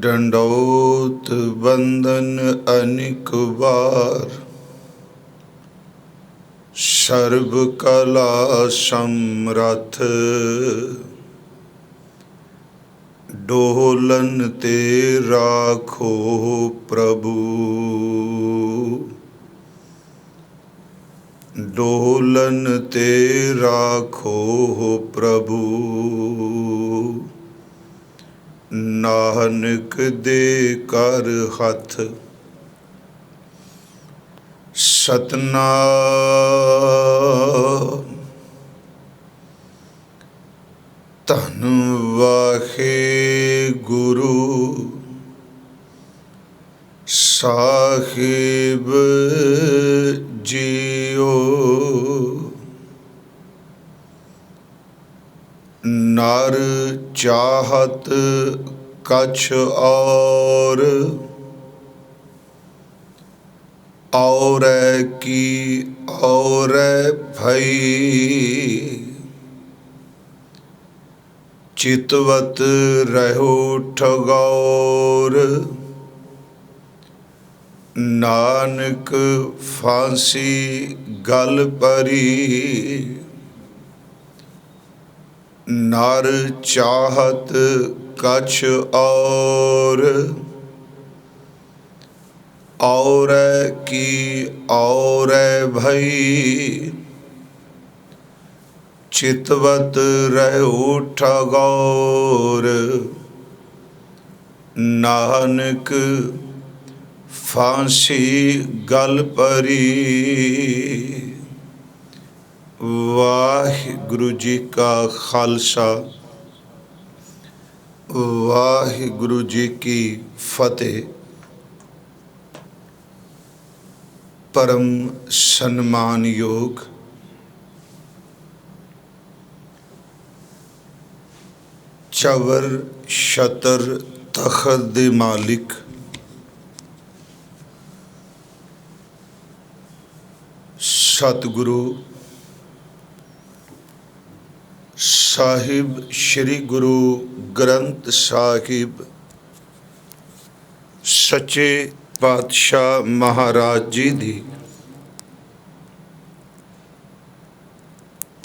डंडौत बंदन अनिक बार, सर्व कला समरथ। डोलन ते राखो प्रभु, डोलन ते राखो प्रभु। नानक दे कर हथ, सतनाम। धन वाहे गुरु साहिब जियो, नर चाहत कछ और की और भई। चितवत रहो ठगौर, नानक फांसी गल परी। नर चाहत कछ और की और भई। चितवत रहो ठगौर, नानक फांसी गल परी। वाहिगुरु जी का खालसा, वाहिगुरु जी की फतेह। परम सन्मान योग चवर छतर तखत दे मालिक सतगुरु साहिब श्री गुरु ग्रंथ साहिब सच्चे पातशाह महाराज जी दी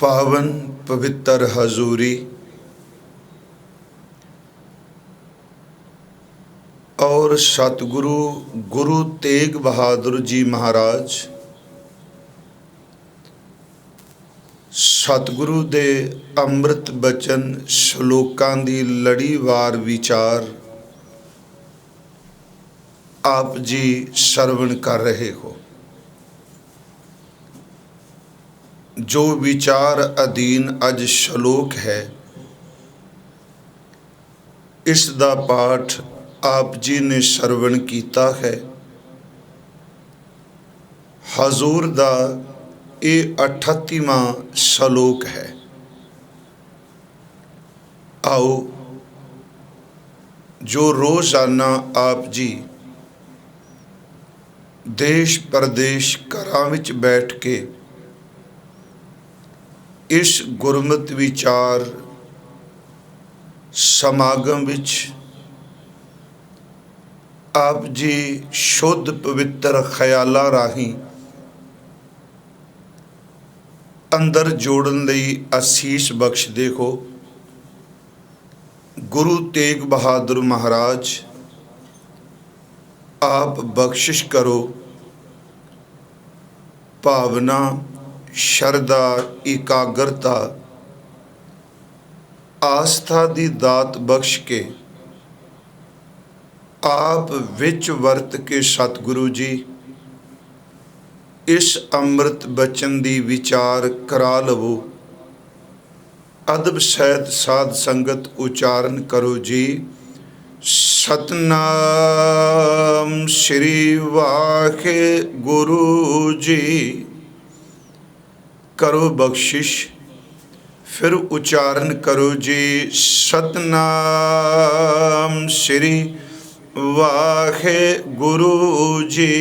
पावन पवित्र हजूरी और सतगुरु गुरु तेग बहादुर जी महाराज सतगुरु दे अमृत बचन श्लोकां दी लड़ीवार विचार आप जी श्रवण कर रहे हो। जो विचार अधीन अज श्लोक है, इस दा पाठ आप जी ने श्रवण कीता है। हजूर दा ये 38वां श्लोक है। आओ जो रोजाना आप जी देश प्रदेश घरां विच बैठ के इस गुरमत विचार समागम विच आप जी शुद्ध पवित्र ख्यालां राही अंदर जोड़न लई आसीस बख्शदे हो। गुरु तेग बहादुर महाराज आप बख्शिश करो। भावना शरदा एकाग्रता आस्था दी दात बख्श के आप विच वर्त के सतगुरु जी इस अमृत बचन दी विचार करा लवो। अदब सहित साध संगत उच्चारण करो जी। सतनाम श्री वाहे गुरु जी। करो बख्शिश, फिर उच्चारण करो जी। सतनाम श्री वाहे गुरु जी।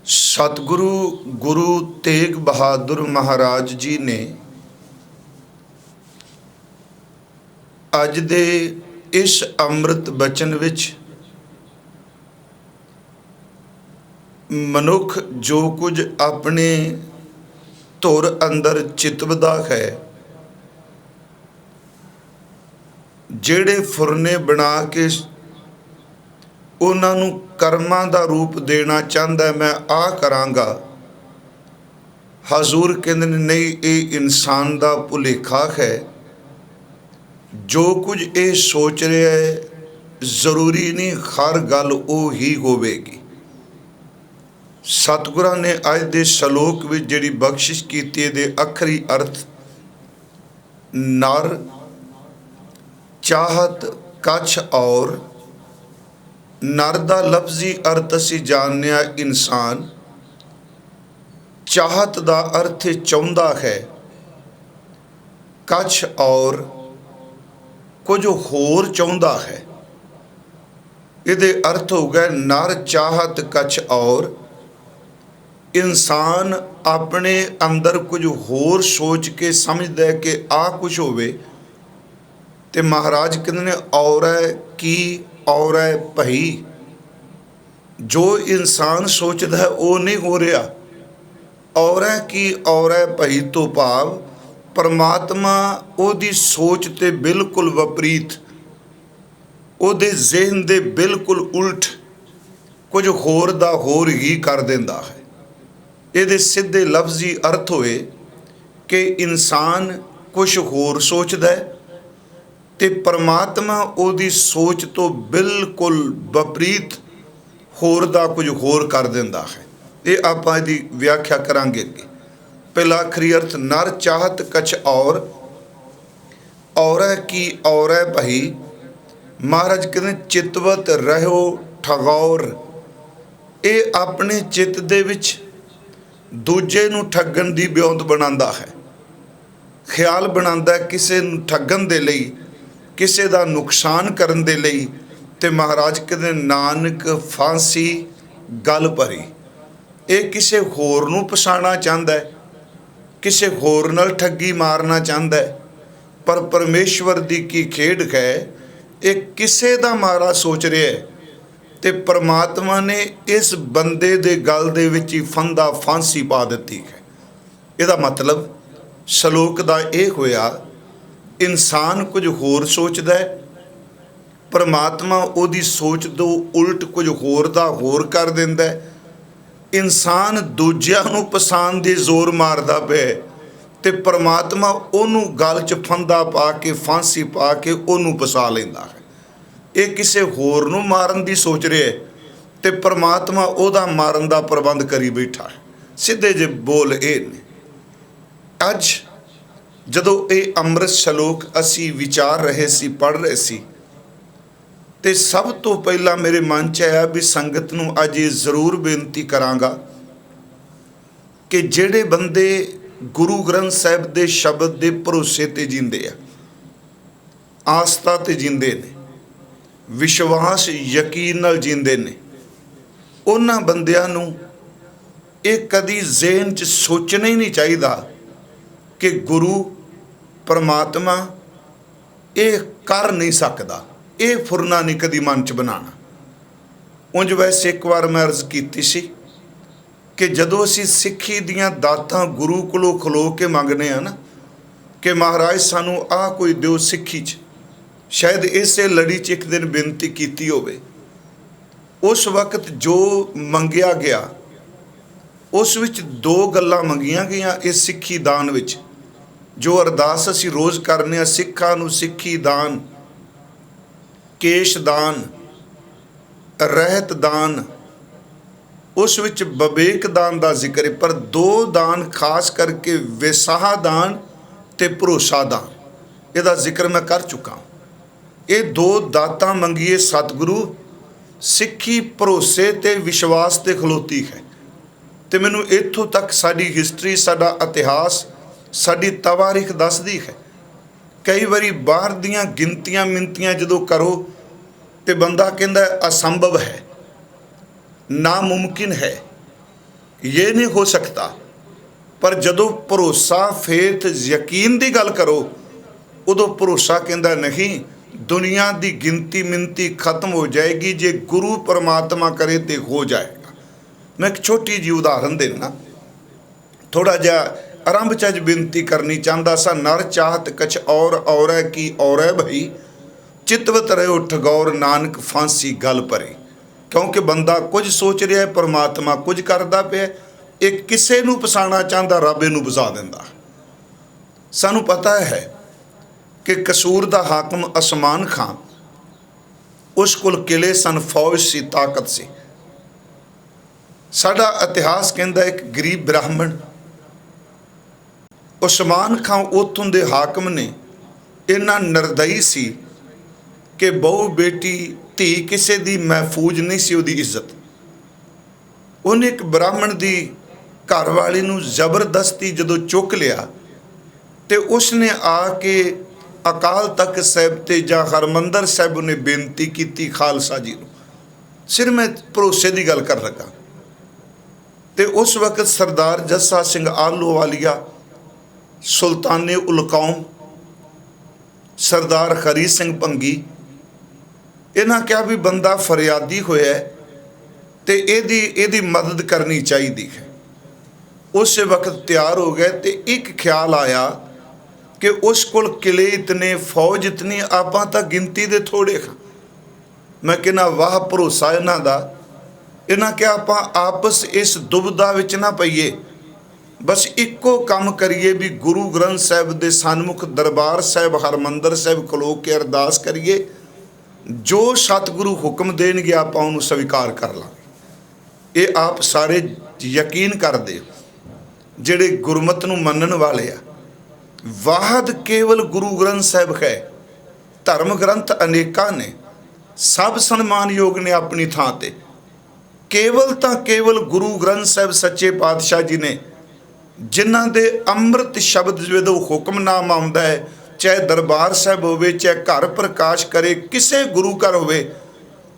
सतगुरु गुरु तेग बहादुर महाराज जी ने अज दे इस ਅੰਮ੍ਰਿਤ ਬਚਨ ਵਿੱਚ ਮਨੁੱਖ ਜੋ ਕੁਝ ਆਪਣੇ ਧੁਰ ਅੰਦਰ ਚਿਤਵਦਾ ਹੈ, ਜਿਹੜੇ ਫੁਰਨੇ ਬਣਾ ਕੇ ਉਹਨਾਂ ਨੂੰ ਕਰਮਾਂ ਦਾ ਰੂਪ ਦੇਣਾ ਚਾਹੁੰਦਾ, ਮੈਂ ਆ ਕਰਾਂਗਾ। ਹਜ਼ੂਰ ਕਹਿੰਦੇ ਨੇ ਨਹੀਂ, ਇਹ ਇਨਸਾਨ ਦਾ ਭੁਲੇਖਾ ਹੈ। ਜੋ ਕੁਝ ਇਹ ਸੋਚ ਰਿਹਾ ਹੈ ਜ਼ਰੂਰੀ ਨਹੀਂ ਹਰ ਗੱਲ ਉਹ ਹੀ ਹੋਵੇਗੀ। ਸਤਿਗੁਰਾਂ ਨੇ ਅੱਜ ਦੇ ਸ਼ਲੋਕ ਵਿੱਚ ਜਿਹੜੀ ਬਖਸ਼ਿਸ਼ ਕੀਤੀ, ਇਹਦੇ ਆਖਰੀ ਅਰਥ ਨਰ ਚਾਹਤ ਕਛ ਔਰ। ਨਰ ਦਾ ਲਫ਼ਜ਼ੀ ਅਰਥ ਅਸੀਂ ਜਾਣਦੇ ਹਾਂ ਇਨਸਾਨ। ਚਾਹਤ ਦਾ ਅਰਥ ਚਾਹੁੰਦਾ ਹੈ। ਕਛ ਔਰ ਕੁਝ ਹੋਰ ਚਾਹੁੰਦਾ ਹੈ। ਇਹਦੇ ਅਰਥ ਹੋ ਗਏ ਨਰ ਚਾਹਤ ਕਛ ਔਰ। ਇਨਸਾਨ ਆਪਣੇ ਅੰਦਰ ਕੁਝ ਹੋਰ ਸੋਚ ਕੇ ਸਮਝਦਾ ਹੈ ਕਿ ਆ ਕੁਝ ਹੋਵੇ, ਤੇ ਮਹਾਰਾਜ ਕਹਿੰਦੇ ਨੇ ਔਰੈ ਕੀ ਔਰੈ ਭਈ। ਜੋ ਇਨਸਾਨ ਸੋਚਦਾ ਹੈ ਉਹ ਨਹੀਂ ਹੋ ਰਿਹਾ। ਔਰੈ ਕੀ ਔਰੈ ਭਈ ਤੋਂ ਭਾਵ ਪਰਮਾਤਮਾ ਉਹਦੀ ਸੋਚ ਤੇ ਬਿਲਕੁਲ ਵਿਪਰੀਤ, ਉਹਦੇ ਜ਼ਿਹਨ ਦੇ ਬਿਲਕੁਲ ਉਲਟ ਕੁਝ ਹੋਰ ਦਾ ਹੋਰ ਹੀ ਕਰ ਦਿੰਦਾ ਹੈ। ਇਹਦੇ ਸਿੱਧੇ ਲਫ਼ਜ਼ੀ ਅਰਥ ਹੋਏ ਕਿ ਇਨਸਾਨ ਕੁਝ ਹੋਰ ਸੋਚਦਾ ਹੈ ਤੇ ਪਰਮਾਤਮਾ ਉਹਦੀ ਸੋਚ ਤੋਂ ਬਿਲਕੁਲ ਵਿਪਰੀਤ ਹੋਰ ਦਾ ਕੁਝ ਹੋਰ ਕਰ ਦਿੰਦਾ ਹੈ। ਇਹ ਆਪਾਂ ਇਹਦੀ ਵਿਆਖਿਆ ਕਰਾਂਗੇ ਅੱਗੇ। ਪਹਿਲਾ ਆਖਰੀ ਅਰਥ ਨਰ ਚਾਹਤ ਕਛ ਔਰ। ਔਰੈ ਕੀ ਔਰੈ ਭਈ। ਮਹਾਰਾਜ ਕਹਿੰਦੇ ਚਿਤਵਤ ਰਹਿਓ ਠਗੌਰ। ਇਹ ਆਪਣੇ ਚਿੱਤ ਦੇ ਵਿੱਚ ਦੂਜੇ ਨੂੰ ਠੱਗਣ ਦੀ ਵਿਉਂਤ ਬਣਾਉਂਦਾ ਹੈ, ਖਿਆਲ ਬਣਾਉਂਦਾ ਕਿਸੇ ਨੂੰ ਠੱਗਣ ਦੇ ਲਈ, ਕਿਸੇ ਦਾ ਨੁਕਸਾਨ ਕਰਨ ਦੇ ਲਈ। ਤੇ ਮਹਾਰਾਜ ਕਹਿੰਦੇ ਨਾਨਕ ਫਾਂਸੀ ਗਲ ਭਰੀ। ਇਹ ਕਿਸੇ ਹੋਰ ਨੂੰ ਫਸਾਉਣਾ ਚਾਹੁੰਦਾ ਹੈ, ਕਿਸੇ ਹੋਰ ਨਾਲ ਠੱਗੀ ਮਾਰਨਾ ਚਾਹੁੰਦਾ ਹੈ। ਪਰ ਪਰਮੇਸ਼ਵਰ ਦੀ ਕੀ ਖੇਡ ਹੈ, ਇਹ ਕਿਸੇ ਦਾ ਮਾਰਾ ਸੋਚ ਰਿਹਾ ਹੈ ਤੇ ਪਰਮਾਤਮਾ ਨੇ ਇਸ ਬੰਦੇ ਦੇ ਗਲ ਦੇ ਵਿੱਚ ਹੀ ਫੰਦਾ ਫਾਂਸੀ ਪਾ ਦਿੱਤੀ ਹੈ। ਇਹਦਾ ਮਤਲਬ ਸ਼ਲੋਕ ਦਾ ਇਹ ਹੋਇਆ, ਇਨਸਾਨ ਕੁਝ ਹੋਰ ਸੋਚਦਾ ਹੈ, ਪਰਮਾਤਮਾ ਉਹਦੀ ਸੋਚ ਤੋਂ ਉਲਟ ਕੁਝ ਹੋਰ ਦਾ ਹੋਰ ਕਰ ਦਿੰਦਾ ਹੈ। ਇਨਸਾਨ ਦੂਜਿਆਂ ਨੂੰ ਪਸੰਦ ਦੇ ਜ਼ੋਰ ਮਾਰਦਾ ਪਿਆ ਤੇ ਪਰਮਾਤਮਾ ਉਹਨੂੰ ਗਲ 'ਚ ਫੰਦਾ ਪਾ ਕੇ ਫਾਂਸੀ ਪਾ ਕੇ ਉਹਨੂੰ ਫਸਾ ਲੈਂਦਾ ਹੈ। ਇਹ ਕਿਸੇ ਹੋਰ ਨੂੰ ਮਾਰਨ ਦੀ ਸੋਚ ਰਿਹਾ ਤੇ ਪਰਮਾਤਮਾ ਉਹਦਾ ਮਾਰਨ ਦਾ ਪ੍ਰਬੰਧ ਕਰੀ ਬੈਠਾ ਹੈ। ਸਿੱਧੇ ਜਿਹੇ ਬੋਲ ਇਹ ਨੇ। ਅੱਜ ਜਦੋਂ ਇਹ ਅੰਮ੍ਰਿਤ ਸ਼ਲੋਕ ਅਸੀਂ ਵਿਚਾਰ ਰਹੇ ਸੀ, ਪੜ੍ਹ ਰਹੇ ਸੀ, ਤੇ ਸਭ ਤੋਂ ਪਹਿਲਾਂ ਮੇਰੇ ਮਨ 'ਚ ਆਇਆ ਵੀ ਸੰਗਤ ਨੂੰ ਅੱਜ ਇਹ ਜ਼ਰੂਰ ਬੇਨਤੀ ਕਰਾਂਗਾ ਕਿ ਜਿਹੜੇ ਬੰਦੇ ਗੁਰੂ ਗ੍ਰੰਥ ਸਾਹਿਬ ਦੇ ਸ਼ਬਦ ਦੇ ਭਰੋਸੇ ਤੇ ਜੀਂਦੇ ਆ, ਆਸਥਾ ਤੇ ਜੀਂਦੇ ਨੇ, ਵਿਸ਼ਵਾਸ ਯਕੀਨ ਨਾਲ ਜੀਂਦੇ ਨੇ, ਉਹਨਾਂ ਬੰਦਿਆਂ ਨੂੰ ਇਹ ਕਦੀ ਜ਼ਿਹਨ 'ਚ ਸੋਚਣਾ ਹੀ ਨਹੀਂ ਚਾਹੀਦਾ ਕਿ ਗੁਰੂ ਪਰਮਾਤਮਾ ਇਹ ਕਰ ਨਹੀਂ ਸਕਦਾ। ਇਹ ਫੁਰਨਾ ਨਹੀਂ ਕਦੀ ਮਨ 'ਚ ਬਣਾਉਣਾ। ਉਂਝ ਵੈਸੇ ਇੱਕ ਵਾਰ ਮੈਂ ਅਰਜ਼ ਕੀਤੀ ਸੀ ਕਿ ਜਦੋਂ ਅਸੀਂ ਸਿੱਖੀ ਦੀਆਂ ਦਾਤਾਂ ਗੁਰੂ ਕੋਲੋਂ ਖਲੋ ਕੇ ਮੰਗਦੇ ਹਾਂ ਨਾ ਕਿ ਮਹਾਰਾਜ ਸਾਨੂੰ ਆਹ ਕੋਈ ਦਿਓ ਸਿੱਖੀ 'ਚ, ਸ਼ਾਇਦ ਇਸੇ ਲੜੀ 'ਚ ਇੱਕ ਦਿਨ ਬੇਨਤੀ ਕੀਤੀ ਹੋਵੇ। ਉਸ ਵਕਤ ਜੋ ਮੰਗਿਆ ਗਿਆ ਉਸ ਵਿੱਚ ਦੋ ਗੱਲਾਂ ਮੰਗੀਆਂ ਗਈਆਂ। ਇਸ ਸਿੱਖੀ ਦਾਨ ਵਿੱਚ ਜੋ ਅਰਦਾਸ ਅਸੀਂ ਰੋਜ਼ ਕਰਨੇ ਆ, ਸਿੱਖਾਂ ਨੂੰ ਸਿੱਖੀ ਦਾਨ, ਕੇਸ਼ ਦਾਨ, ਰਹਿਤ ਦਾਨ, ਉਸ ਵਿੱਚ ਵਿਵੇਕ ਦਾਨ ਦਾ ਜ਼ਿਕਰ ਹੈ। ਪਰ ਦੋ ਦਾਨ ਖਾਸ ਕਰਕੇ ਵਿਸਾਹ ਦਾਨ ਤੇ ਭਰੋਸਾ ਦਾਨ, ਇਹਦਾ ਜ਼ਿਕਰ ਮੈਂ ਕਰ ਚੁੱਕਾ। ਇਹ ਦੋ ਦਾਤਾਂ ਮੰਗੀਏ ਸਤਿਗੁਰੂ। ਸਿੱਖੀ ਭਰੋਸੇ ਤੇ ਵਿਸ਼ਵਾਸ ਤੇ ਖਲੋਤੀ ਹੈ। ਤੇ ਮੈਨੂੰ ਇੱਥੋਂ ਤੱਕ ਸਾਡੀ ਹਿਸਟਰੀ, ਸਾਡਾ ਇਤਿਹਾਸ, ਸਾਡੀ ਤਵਾਰੀਖ ਦੱਸਦੀ ਹੈ। ਕਈ ਵਾਰੀ ਬਾਹਰ ਦੀਆਂ ਗਿਣਤੀਆਂ ਮਿੰਤੀਆਂ ਜਦੋਂ ਕਰੋ ਤੇ ਬੰਦਾ ਕਹਿੰਦਾ ਅਸੰਭਵ ਹੈ, ਨਾਮੁਮਕਿਨ ਹੈ, ਇਹ ਨਹੀਂ ਹੋ ਸਕਦਾ। ਪਰ ਜਦੋਂ ਭਰੋਸਾ, ਫੇਥ, ਯਕੀਨ ਦੀ ਗੱਲ ਕਰੋ ਉਦੋਂ ਭਰੋਸਾ ਕਹਿੰਦਾ ਨਹੀਂ, दुनिया की गिनती मिनती खत्म हो जाएगी, जे गुरु परमात्मा करे तो हो जाएगा। मैं एक छोटी जी उदाहरण देना, थोड़ा जा आरंभ च बेनती करनी चाहता सा। नर चाहत कछ और है की और है भई, चितवत रहे उठ गौर नानक फांसी गल परे। क्योंकि बंदा कुछ सोच रहा है, परमात्मा कुछ करता पे। एक किसे नूं फसाना चाहता, रब इहनूं फसा दिंदा। सानूं पता है कि कसूर दा हाकम असमान खां, उस कोल किले सन, फौज सी, ताकत सी। साडा इतिहास कहता एक गरीब ब्राह्मण उस्मान खां उत्थों दे हाकम ने इन्ना निर्दयी सी कि बहु बेटी धी किसी दी महफूज नहीं सी उहदी इज्जत। उन्हें एक ब्राह्मण दी घरवाली नूं जबरदस्ती जदों चुक लिया तो उसने आके अकाल तख्त साहिब ते जां हरमंदर साहिब ने बेनती की खालसा जी नूं। सिर मैं भरोसे की गल कर लगा तो उस वक्त सरदार जस्सा सिंह आलोवालिया, सुल्ताने उल कौम, सरदार हरी सिंह भंगी, इन्हां क्या भी बंदा फरियादी होया तो एदी मदद करनी चाहिए है। उस वक्त तैयार हो गए तो एक ख्याल आया कि उस कोल किले इतने, फौज इतनी, आपां तां गिनती दे थोड़े खां। मैं कहना वाह भरोसा इन्हां दा। इन्हां क्या आपां आपस इस दुविधा विच ना पईए, बस इक्को काम करिए भी गुरु ग्रंथ साहिब दे सन्मुख दरबार साहिब हरमंदर साहिब खलो के अरदास करिए, जो सतगुरु हुक्म देणगे आपां उहनूं स्वीकार कर लांगे। ये आप सारे यकीन करदे जिहड़े गुरमत नूं मनण वाले आ। वाहद केवल गुरु ग्रंथ साहिब है, धर्म ग्रंथ अनेका ने, सब सन्मान योग ने अपनी थां ते। केवल तां केवल गुरु ग्रंथ साहिब सच्चे पातशाह जी ने, जिन्हां दे अमृत शब्द जदों हुक्मनामा आउंदा है, चाहे दरबार साहिब होवे, चाहे घर प्रकाश करे, किसे गुरु घर होवे,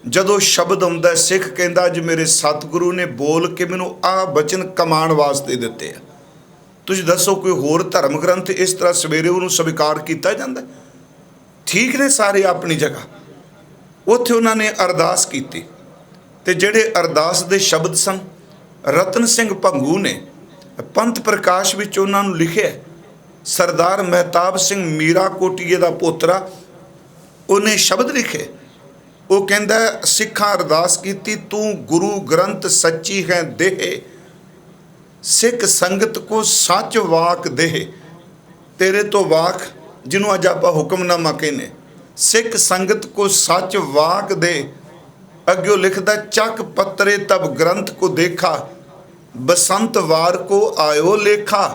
जदों शब्द आउंदा है, सिख कहंदा अज मेरे सतगुरु ने बोल के मैनूं आ बचन कमाण वास्ते दिते आ। तुसीं दसो कोई होर धर्म ग्रंथ इस तरह सवेरे उन्होंने स्वीकार किया जाता? ठीक ने सारे अपनी जगह। उत्थे उन्होंने अरदास की ते जिहड़े अरदास दे शब्द सन, रतन सिंह भंगू ने पंथ प्रकाश विच उन्होंने लिखे। सरदार महताब सिंह मीरा कोटीए का पोतरा, उन्हें शब्द लिखे। वो कहता सिखा अरदास की, तू गुरु ग्रंथ सच्ची है देह, सिख संगत को सच वाक दे। तेरे तो वाक जिन्हों अज आप हुक्मनामा कहने, सिख संगत को सच वाक दे। अग्यों लिखदा चक पत्रे तब ग्रंथ को देखा, बसंत वार को आयो लेखा।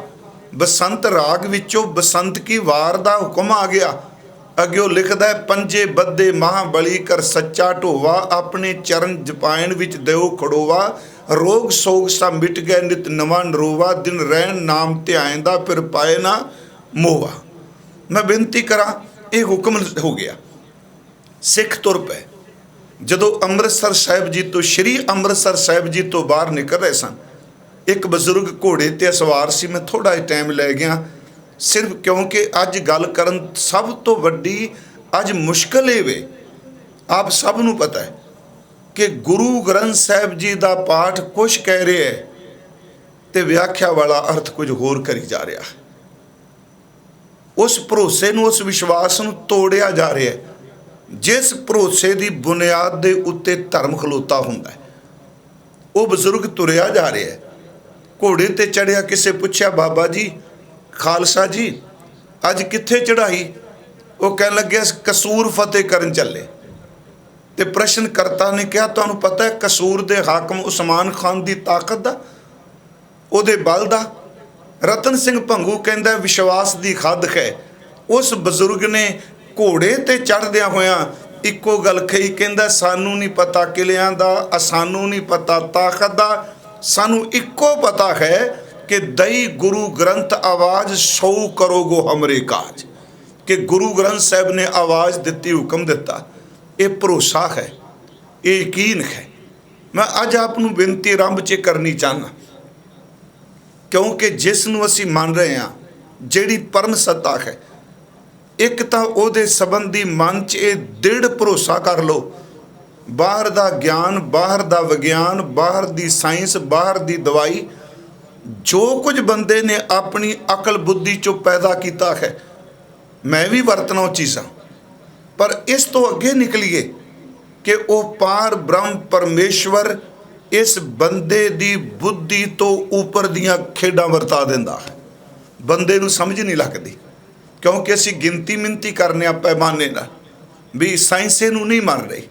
बसंत राग विचों बसंत की वार दा हुक्म आ गया। अग्यों लिखदा है पंजे बद्दे महाबली कर सच्चा ढोवा, अपने चरण जपायन विच देओ खड़ोवा। रोग सोग सा मिट गया नित नवा नरोवा, दिन रहन नाम ध्याएंदा फिर पाए ना मोहा। मैं बेनती करा, ये हुक्म हो गया। सिख तुर पे जदों अमृतसर साहिब जी तो, श्री अमृतसर साहिब जी तो बाहर निकल रहे सन, एक बजुर्ग घोड़े ते सवार सी। मैं थोड़ा ही टाइम लै गया, सिर्फ क्योंकि अज गल करन सब तो वड्डी अज मुश्किल ये वे। आप सब नूं पता है कि गुरु ग्रंथ साहिब जी का पाठ कुछ कह रहे है तो व्याख्या वाला अर्थ कुछ होर करी जा रहा है। उस भरोसे नूं, उस विश्वास नूं तोड़िया जा रहा है जिस भरोसे की बुनियाद के उत्ते धर्म खलोता हुंदा है। वो बजुर्ग तुरिया जा रहा है, घोड़े ते चढ़िया। किसे पूछया बाबा जी, खालसा जी अज कित्थे चढ़ाई? वो कह लगे कसूर फतेह करन चले। तो प्रश्नकर्ता ने कहा तुहानूं पता है कसूर दे हाकम उस्मान खान की ताकत दा, उहदे बल दा? रतन सिंह भंगू कहंदा विश्वास की खद है। उस बजुर्ग ने घोड़े ते चढ़द्या होया इक्को गल कही, कहंदा सानू नहीं पता किलियां दा, सानू नहीं पता ताकत दा, सानू इक्को पता है कि दई गुरु ग्रंथ आवाज़ सौ करोगो हमरे काज। कि गुरु ग्रंथ साहिब ने आवाज़ दिती, हुक्म दिता। ये भरोसा है, ये यकीन है। मैं अज आपनूं बेनती आरंभ च करनी चाहना, क्योंकि जिस नूं असीं मान रहे हैं, जिहड़ी परम सत्ता है, एक तो ਉਹਦੇ संबंधी मन च ये दृढ़ भरोसा कर लो, बाहर दा ज्ञान, बाहर दा विज्ञान, बाहर दी साइंस, बाहर दी दवाई, जो कुछ बंदे ने अपनी अकल बुद्धि चो पैदा किया है, मैं भी वरतना वो चीज़ां, पर इस तो अगे निकलीए कि वो पार ब्रह्म परमेश्वर इस बंदे दी बुद्धि तो ऊपर दियां खेडां वरता दिंदा है। बंदे नूं समझ नहीं लगती, क्योंकि असी गिनती मिनती करने पैमाने नाल भी साइंस इहनूं नहीं मन रही,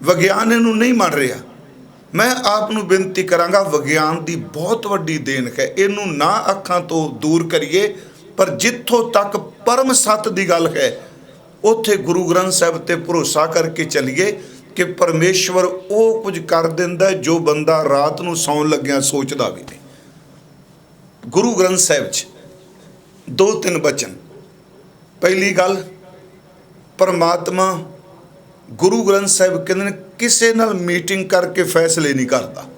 विज्ञान इहनूं नहीं मन रहा। मैं आप नूं बेनती करांगा, विज्ञान की बहुत वड्डी देन है, इहनूं ना अखां तो दूर करिए, पर जिथों तक परम सत की गल है उत्थे गुरु ग्रंथ साहिब ते भरोसा करके चलीए कि परमेश्वर वो कुछ कर दिंदा जो बंदा रात नूं सौण लग्गिया सोचदा भी नहीं। गुरु ग्रंथ साहिब च 2-3 बचन। पहली गल, परमात्मा गुरु ग्रंथ साहिब कहते किसी नाल मीटिंग करके फैसले नहीं करता,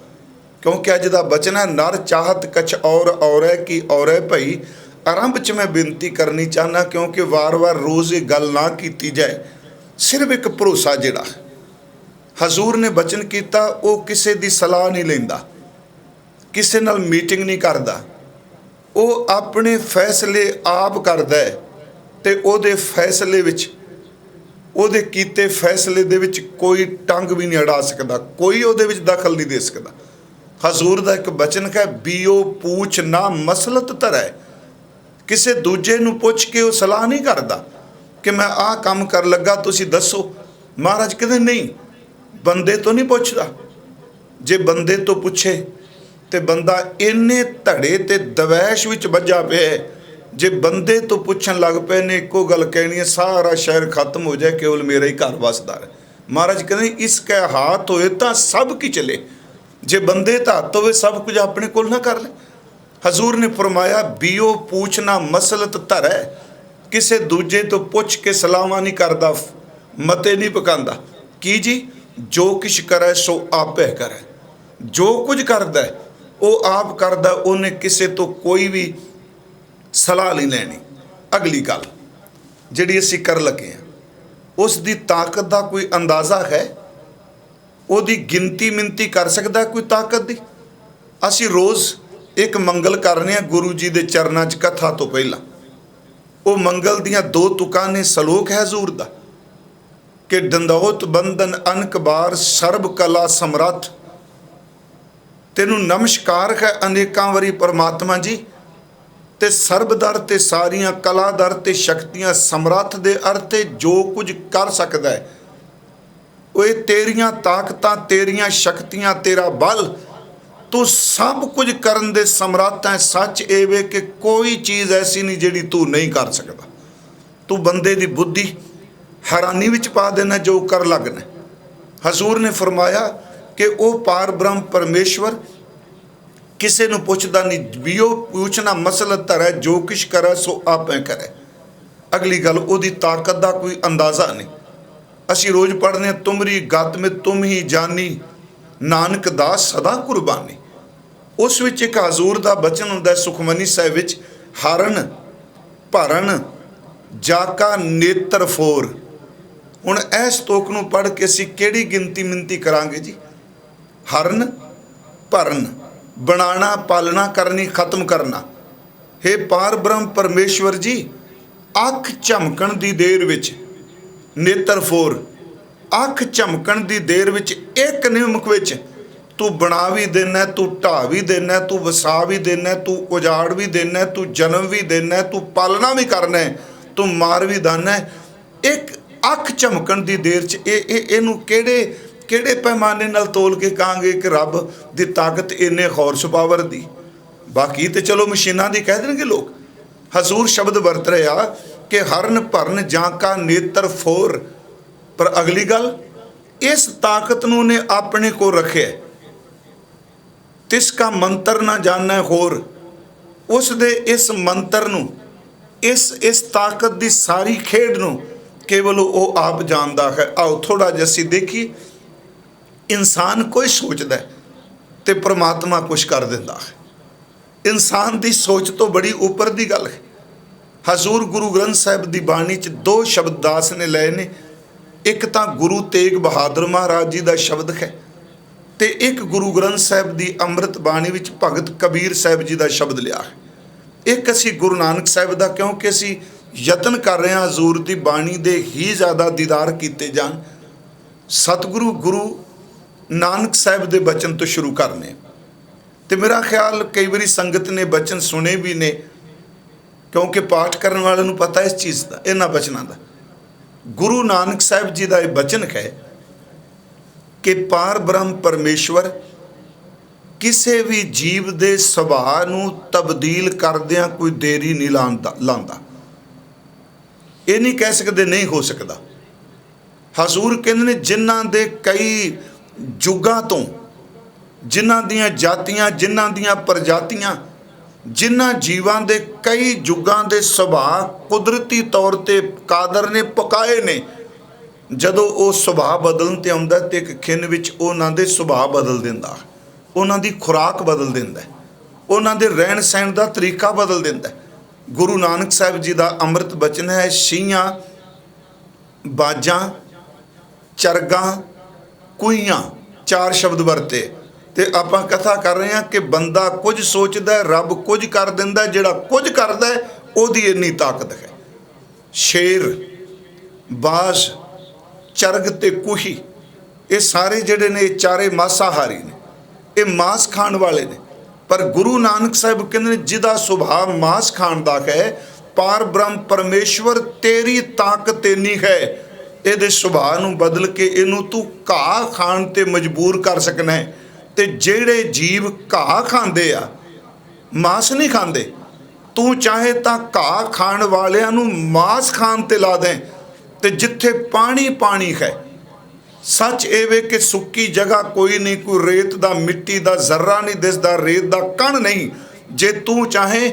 क्योंकि अज दा बचन है, नर चाहत कछ और है कि और है भाई। आरंभ च मैं बेनती करनी चाहना, क्योंकि वार वार रोज़ ये गल ना की जाए, सिर्फ एक भरोसा जिहड़ा हजूर ने बचन किया वो किसी की सलाह नहीं लेंदा, किसी नाल मीटिंग नहीं करता, वो अपने फैसले आप करदा है, ते ओदे फैसले विच, ओदे कीते फैसले दे विच कोई टंग भी नहीं अड़ा सकता, कोई ओदे विच दखल नहीं दे सकता। हजूर दा एक बचन है, बीओ पूछ ना मसलत धरै, किसी दूजे नूं पुछ के वो सलाह नहीं करता कि मैं आ काम कर लगा तुसी दसो। महाराज कहते नहीं, बंदे तो नहीं पुछदा, जे बंदे तो पूछे ते बंदा इन्ने धड़े ते दवैश विच वज्जा पे, जे बंदे तो पूछन लग पे ने एको गल कहनी है, सारा शहर खत्म हो जाए, केवल मेरा ही घर वसदा है। महाराज कहते इसके हाथ होए तो सब की चले, जे बंदे तो हाथ होवे सब कुछ अपने कोल ना कर ले। हजूर ने फरमाया, बीओ पूछना मसलत धरै, किसी दूजे तो पुछ के सलावा नहीं करता, मते नहीं पकांदा। की जी, जो कुछ करे सो आपे करे, जो कुछ करदा है वो आप करदा, उन्हें किसी तो कोई भी सलाह नहीं लैनी। अगली गल जिहड़ी असीं कर लगे हैं, उस दी ताकत का कोई अंदाज़ा है? ओदी गिनती मिनती कर सकदा कोई ताकत दी? असीं रोज़ एक मंगल करने गुरु जी के चरणों च कथा तो पहला, वो मंगल दियां 2 तुकां ने, सलोक है हजूर दा कि दंदौत बंधन अनक बार सर्ब कला समरथ, तेनू नमस्कार है अनेकां वारी परमात्मा जी, ते सर्बदर ते सारियां कलादर ते शक्तियां, समरथ दे अर्थ जो कुछ कर सकता है, वो तेरियां ताकतां, तेरियां शक्तियां, तेरा बल, तू सब कुछ करन दे समर्थ है। सच ये वे कि कोई चीज़ ऐसी नहीं जिहड़ी तू नहीं कर सकता। तू बंदे दी बुद्धि हैरानी विच पा देना जो कर लगना। हजूर ने फरमाया कि वो पार ब्रह्म परमेश्वर किसी नूं पुछदा नहीं, बीओ पूछना मसलत धरै, जो कुछ करे सो आपे करे। अगली गल, ओदी ताकत का कोई अंदाज़ा नहीं। असी रोज़ पढ़ने, तुमरी गत में तुम ही जानी, नानक दास सदा कुर्बानी। उस विच एक हजूर का बचन हुंदा सुखमनी साहिब विच, हरन भरन जाका नेत्र फोर। हुण इस स्तोक नूं पढ़ के असीं किहड़ी गिनती मिनती करांगे जी? हरन भरन, बनाना पालना करनी खत्म करना। हे पार ब्रह्म परमेश्वर जी, अख झमकण दी देर विच नेत्र फोर, अख झमकण दी देर विच एक निमक विच तू बना भी देना, तू ढा भी देना, तू वसा भी देना, तू उजाड़ भी देना, तू जन्म भी देना, तू पालना भी करना है, तू मार भी दाना है। एक अख झमकण दी देर च इहनूं किहड़े पैमाने नाल तोल के कहांगे कि रब दी ताकत इन्ने हॉर्स पावर दी? बाकी तो चलो मशीनां दी कह देंगे लोग। हजूर शब्द वरत रहा कि हरन भरन जाका नेत्र फोर। पर अगली गल, इस ताकत नूं ने अपने को रखे, तिसका मंत्र ना जाना होर। उस दे इस मंत्र नूं, इस ताकत दी सारी खेड नूं केवल वो आप जानता है। आओ थोड़ा जिहा असीं देखिए, इंसान कोई सोचता है तो परमात्मा कुछ कर दिंदा है। इंसान की सोच तो बड़ी ऊपर की गल है। हजूर गुरु ग्रंथ साहिब की बाणी च दो शब्द दास ने लए ने। एक तो गुरु तेग बहादुर महाराज जी का शब्द है, तो एक गुरु ग्रंथ साहिब की अंमृत बाणी विच भगत कबीर साहिब जी का शब्द लिया है। एक असी गुरु नानक साहिब का, क्योंकि असी यतन कर रहे हैं हजूर की बाणी दे ही ज़्यादा दीदार किए जान। सतगुरु गुरु नानक साहिब के बचन तो शुरू करने, तो मेरा ख्याल कई बारी संगत ने बचन सुने भी ने, क्योंकि पाठ करने वाले को पता इस चीज़ का, इन्होंने बचनों का। गुरु नानक साहिब जी का यह बचन है कि पार ब्रह्म परमेश्वर किसी भी जीव के सुभाਅ ਨੂੰ तब्दील करदियां कोई देरी नहीं लांदा। ये नहीं कह सकते नहीं हो सकता। हजूर कहते ने जिन्हां दे कई जुगां तो, जिन्हां दियां जातियां, जिन्हां दियां प्रजातियां, जिन्हां जीवां दे कई जुगां दे सुभाਅ कुदरती तौर ते कादर ने पकाए ने, जदों वो सुभाਅ बदलन ते आउंदा ते एक खिन विच उन्हां दे सुभाਅ बदल दिंदा, उन्हां दी खुराक बदल दिंदा, उन्हां दे रहन सहन दा तरीका बदल दिंदा। गुरु नानक साहिब जी का अमृत बचन है, छीयां, बाजां, चरगां, कुइयां, चार शब्द वरते। तो आप कथा कर रहे हैं कि बंदा कुछ सोचता है, रब कुछ कर दिंदा, जिहड़ा कुछ करता है उहदी इन्नी ताकत है। शेर, बाज, चरग ते कुही, ये सारे जिहड़े ने चारे मांसाहारी ने, ये मांस खाण वाले ने। पर गुरु नानक साहिब कहते जिदा सुभाਅ मांस खाण दा है, पार ब्रह्म परमेश्वर तेरी ताकत इन्नी है, ये सुभाਅ नूं बदल के इनू तू घाह खाण ते मजबूर कर सकना है। ते जेड़े जीव घाह खांदे आ, मांस नहीं खांदे, तू चाहे तो घाह खाण वालियां नूं मांस खाण ते ला दें। ते जिथे पानी पानी है, सच ये वे कि सुक्की जगह कोई नहीं, कोई रेत दा मिट्टी दा जर्रा नहीं दिसदा, रेत दा कण नहीं। जे तू चाहे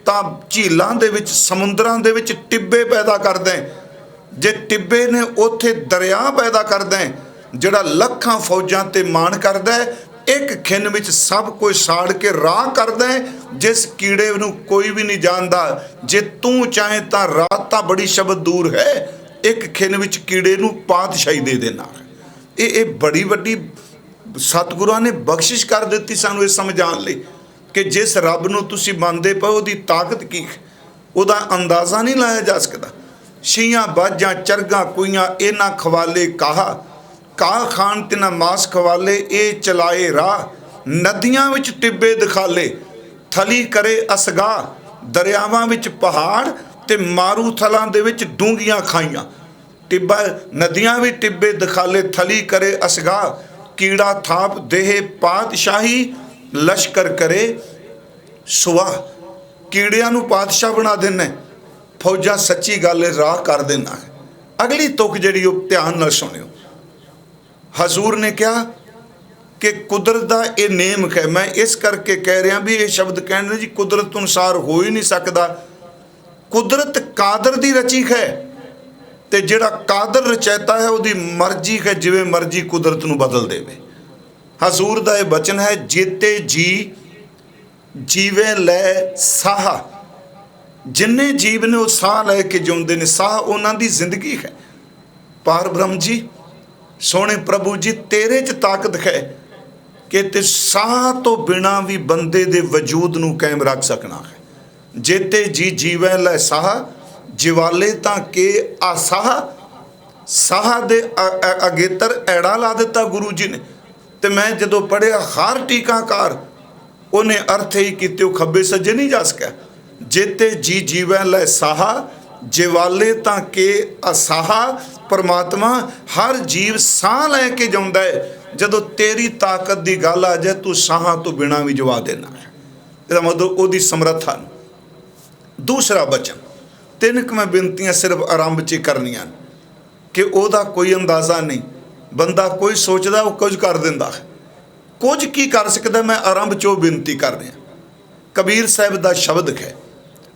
तो झीलों दे विच, समुद्रां दे विच टिब्बे पैदा कर दें। जे टिब्बे ने उत्थे दरिया पैदा कर दें, जिहड़ा लखां फौजां ते मान करदा है, एक खिन विच सब कुछ साड़ के राह कर दें, जिस कीड़े नूं कोई भी नहीं जानदा। जे तू चाहे तो रात तां बड़ी शब्द दूर है, एक खिन विच कीड़े नूं पातशाही दे देना। ये बड़ी वड्डी सतगुरुआं ने बख्शिश कर दी सानूं ये समझाउण लई कि जिस रब नूं तुसीं मंनदे पए उहदी ताकत की है, उहदा अंदाज़ा नहीं लाया जा सकदा। छीयां, बाजां, चरगां, कुइयां, इन्हां खवाले काह खान तिन्हां मांस खवाले, ये चलाए राह, नदियां विच टिब्बे दिखाले, थली करे असगाह, दरियावां विच पहाड़ ते मारू थलां दे विच डूंघियां खाइयां। टिब्बा नदियां भी टिब्बे दिखाले, थली करे असगाह, कीड़ा थाप देह पातशाही, लश्कर करे सुवाह। कीड़ियां नूं पातशाह बना देना, फौजा सच्ची गल राह कर देना है। अगली तुक जिहड़ी ओह ध्यान नाल सुनियो। हजूर ने कहा कि कुदरत का यह नेम है। मैं इस करके कह रहा भी ये शब्द कहने जी कुदरत अनुसार हो ही नहीं सकता। कुदरत कादर की रची है, तो जिहड़ा कादर रचैता है उसकी मर्जी है, जिवें मर्जी कुदरत नूं बदल देवे। हजूर का यह बचन है, जेते जी जीवे लै साह। जिन्ने जीव ने वो साह लैके जिउंदे ने, साह उन्हां दी जिंदगी है। पार ब्रह्म जी, सोने प्रभु जी, तेरे च ताकत है कि ते साह तो बिना भी बंदे दे वजूद नूं कायम रख सकना है। जेते जी जीवै लै साह, जिवाले तां के आसाह। साह दे अगेतर ऐड़ा ला दिता गुरु जी ने। तो मैं जदों पढ़िया हर टीकाकार उन्हें अर्थ ही किते खब्बे सज्जे नहीं जा सकिया। जेते जी जीवै लै साह, जिवाले तां के असाह। परमात्मा हर जीव साह लैके जाउंदा है, जदों तेरी ताकत की गल आ जाए तू साह तो बिना भी जवा देना है। इसदा मतलब ओहदी समर्था। दूसरा बचन, तीन क मैं बेनतियां सिर्फ आरंभ च करनियां कि ओहदा कोई अंदाज़ा नहीं। बंदा कोई सोचदा वो कुछ कर दिंदा है, कुछ की कर सकदा। मैं आरंभ चो बेनती कर रहा। कबीर साहिब का शब्द है,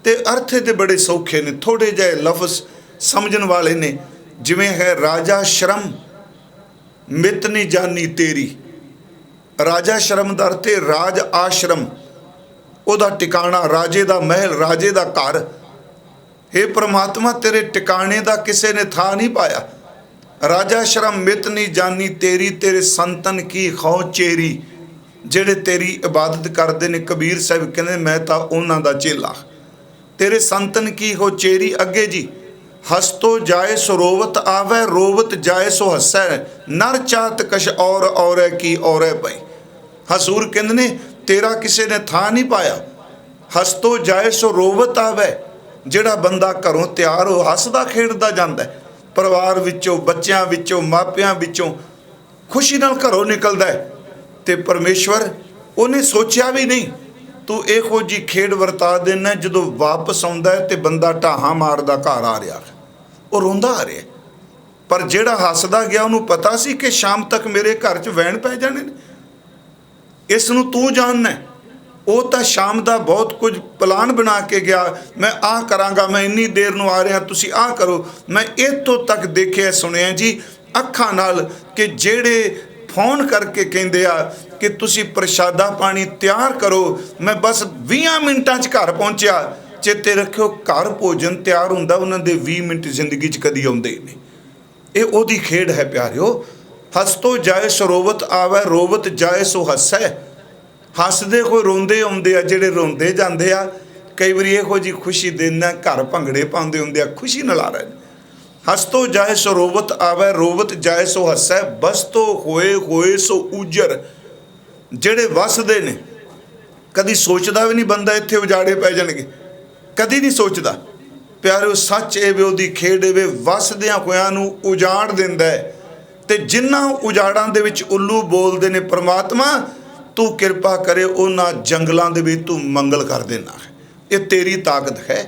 तो अर्थ तो बड़े सौखे ने, थोड़े जे लफ्ज़ समझण वाले ने। जिवें है राजा शर्म मित नहीं जानी तेरी। राजा शर्म का अर्थ है राज आश्रम, उहदा टिकाणा, राजे का महल, राजे का घर। हे परमात्मा तेरे टिकाने का किसी ने था नहीं पाया। राजा शर्म मित नहीं जानी तेरी, तेरे संतन की खौ चेरी। ਜਿਹੜੇ तेरी इबादत करते ने, कबीर साहब कहते मैं तो उन्हों का चेला। तेरे संतन की हो चेरी। अगे जी, हस तो जाए सो रोवत आवे, रोवत जाए सो हसै, नर चात कश और की और पई। हसूर कहते ने तेरा किसी ने था नहीं पाया। हस तो जाए सो रोवत आवे, ਜਿਹੜਾ ਬੰਦਾ ਘਰੋਂ ਤਿਆਰ ਹੋ ਹੱਸਦਾ ਖੇਡਦਾ ਜਾਂਦਾ, ਪਰਿਵਾਰ ਵਿੱਚੋਂ, ਬੱਚਿਆਂ ਵਿੱਚੋਂ, ਮਾਪਿਆਂ ਵਿੱਚੋਂ ਖੁਸ਼ੀ ਨਾਲ ਘਰੋਂ ਨਿਕਲਦਾ ਹੈ, ਤੇ ਪਰਮੇਸ਼ਵਰ ਉਹਨੇ ਸੋਚਿਆ ਵੀ ਨਹੀਂ ਤੂੰ ਇਹੋ ਜੀ ਖੇਡ ਵਰਤਾ ਦੇਣਾ। ਜਦੋਂ ਵਾਪਸ ਆਉਂਦਾ ਹੈ ਤੇ ਬੰਦਾ ਢਾਹਾਂ ਮਾਰਦਾ ਘਰ ਆ ਰਿਹਾ, ਉਹ ਰੋਂਦਾ ਆ ਰਿਹਾ। ਪਰ ਜਿਹੜਾ ਹੱਸਦਾ ਗਿਆ ਉਹਨੂੰ ਪਤਾ ਸੀ ਕਿ ਸ਼ਾਮ ਤੱਕ ਮੇਰੇ ਘਰ 'ਚ ਵੈਣ ਪੈ ਜਾਣੇ ਨੇ, ਇਸ ਨੂੰ ਤੂੰ ਜਾਣਨਾ। ਉਹ ਤਾਂ ਸ਼ਾਮ ਦਾ ਬਹੁਤ ਕੁਝ ਪਲਾਨ ਬਣਾ ਕੇ ਗਿਆ, ਮੈਂ ਆਹ ਕਰਾਂਗਾ, ਮੈਂ ਇੰਨੀ ਦੇਰ ਨੂੰ ਆ ਰਿਹਾ, ਤੁਸੀਂ ਆਹ ਕਰੋ। ਮੈਂ ਇੱਥੋਂ ਤੱਕ ਦੇਖਿਆ ਸੁਣਿਆ ਜੀ ਅੱਖਾਂ ਨਾਲ ਕਿ ਜਿਹੜੇ ਫੋਨ ਕਰਕੇ ਕਹਿੰਦੇ ਆ ਕਿ ਤੁਸੀਂ ਪ੍ਰਸ਼ਾਦਾ ਪਾਣੀ ਤਿਆਰ ਕਰੋ, ਮੈਂ ਬਸ 20 ਮਿੰਟਾਂ 'ਚ ਘਰ ਪਹੁੰਚਿਆ। ਚੇਤੇ ਰੱਖਿਓ, ਘਰ ਭੋਜਨ ਤਿਆਰ ਹੁੰਦਾ ਉਹਨਾਂ ਦੇ 20 ਮਿੰਟ ਜ਼ਿੰਦਗੀ 'ਚ ਕਦੀ ਆਉਂਦੇ ਨੇ। ਇਹ ਉਹਦੀ ਖੇਡ ਹੈ ਪਿਆਰਿਓ। ਹੱਸ ਤੋਂ ਜਾਏ ਸੋ ਰੋਵਤ ਆਵੇ, ਰੋਵਤ ਜਾਏ ਸੋ ਹੱਸੈ। ਹੱਸਦੇ ਕੋਈ ਰੋਂਦੇ ਆਉਂਦੇ ਆ, ਜਿਹੜੇ ਰੋਂਦੇ ਜਾਂਦੇ ਆ। ਕਈ ਵਾਰੀ ਇਹੋ ਜਿਹੀ ਖੁਸ਼ੀ ਦਿੰਦਾ ਘਰ ਭੰਗੜੇ ਪਾਉਂਦੇ ਹੁੰਦੇ ਆ, ਖੁਸ਼ੀ ਨਾਲ ਆ ਰਹੇ ਨੇ। हस तो जाए सो रोवत आवे, रोवत जाए सो हसै, बस तो होए होए सो उजर। ਜਿਹੜੇ ਵਸਦੇ ਨੇ ਕਦੀ ਸੋਚਦਾ ਵੀ ਨਹੀਂ ਬੰਦਾ ਇੱਥੇ ਉਜਾੜੇ ਪੈ ਜਾਣਗੇ, ਕਦੀ ਨਹੀਂ ਸੋਚਦਾ। ਪਿਆਰਿਓ ਸੱਚ ਇਹ ਵੇ ਉਹਦੀ ਖੇਡ ਵੇ, ਵਸਦਿਆਂ ਹੋਇਆਂ ਨੂੰ ਉਜਾੜ ਦਿੰਦਾ ਹੈ। ਤੇ ਜਿਨ੍ਹਾਂ ਉਜਾੜਾਂ ਦੇ ਵਿੱਚ ਉੱਲੂ ਬੋਲਦੇ ਨੇ, ਪ੍ਰਮਾਤਮਾ ਤੂੰ ਕਿਰਪਾ ਕਰੇ ਉਹਨਾਂ ਜੰਗਲਾਂ ਦੇ ਵਿੱਚ ਤੂੰ ਮੰਗਲ ਕਰ ਦੇਣਾ। ਇਹ ਤੇਰੀ ਤਾਕਤ ਹੈ,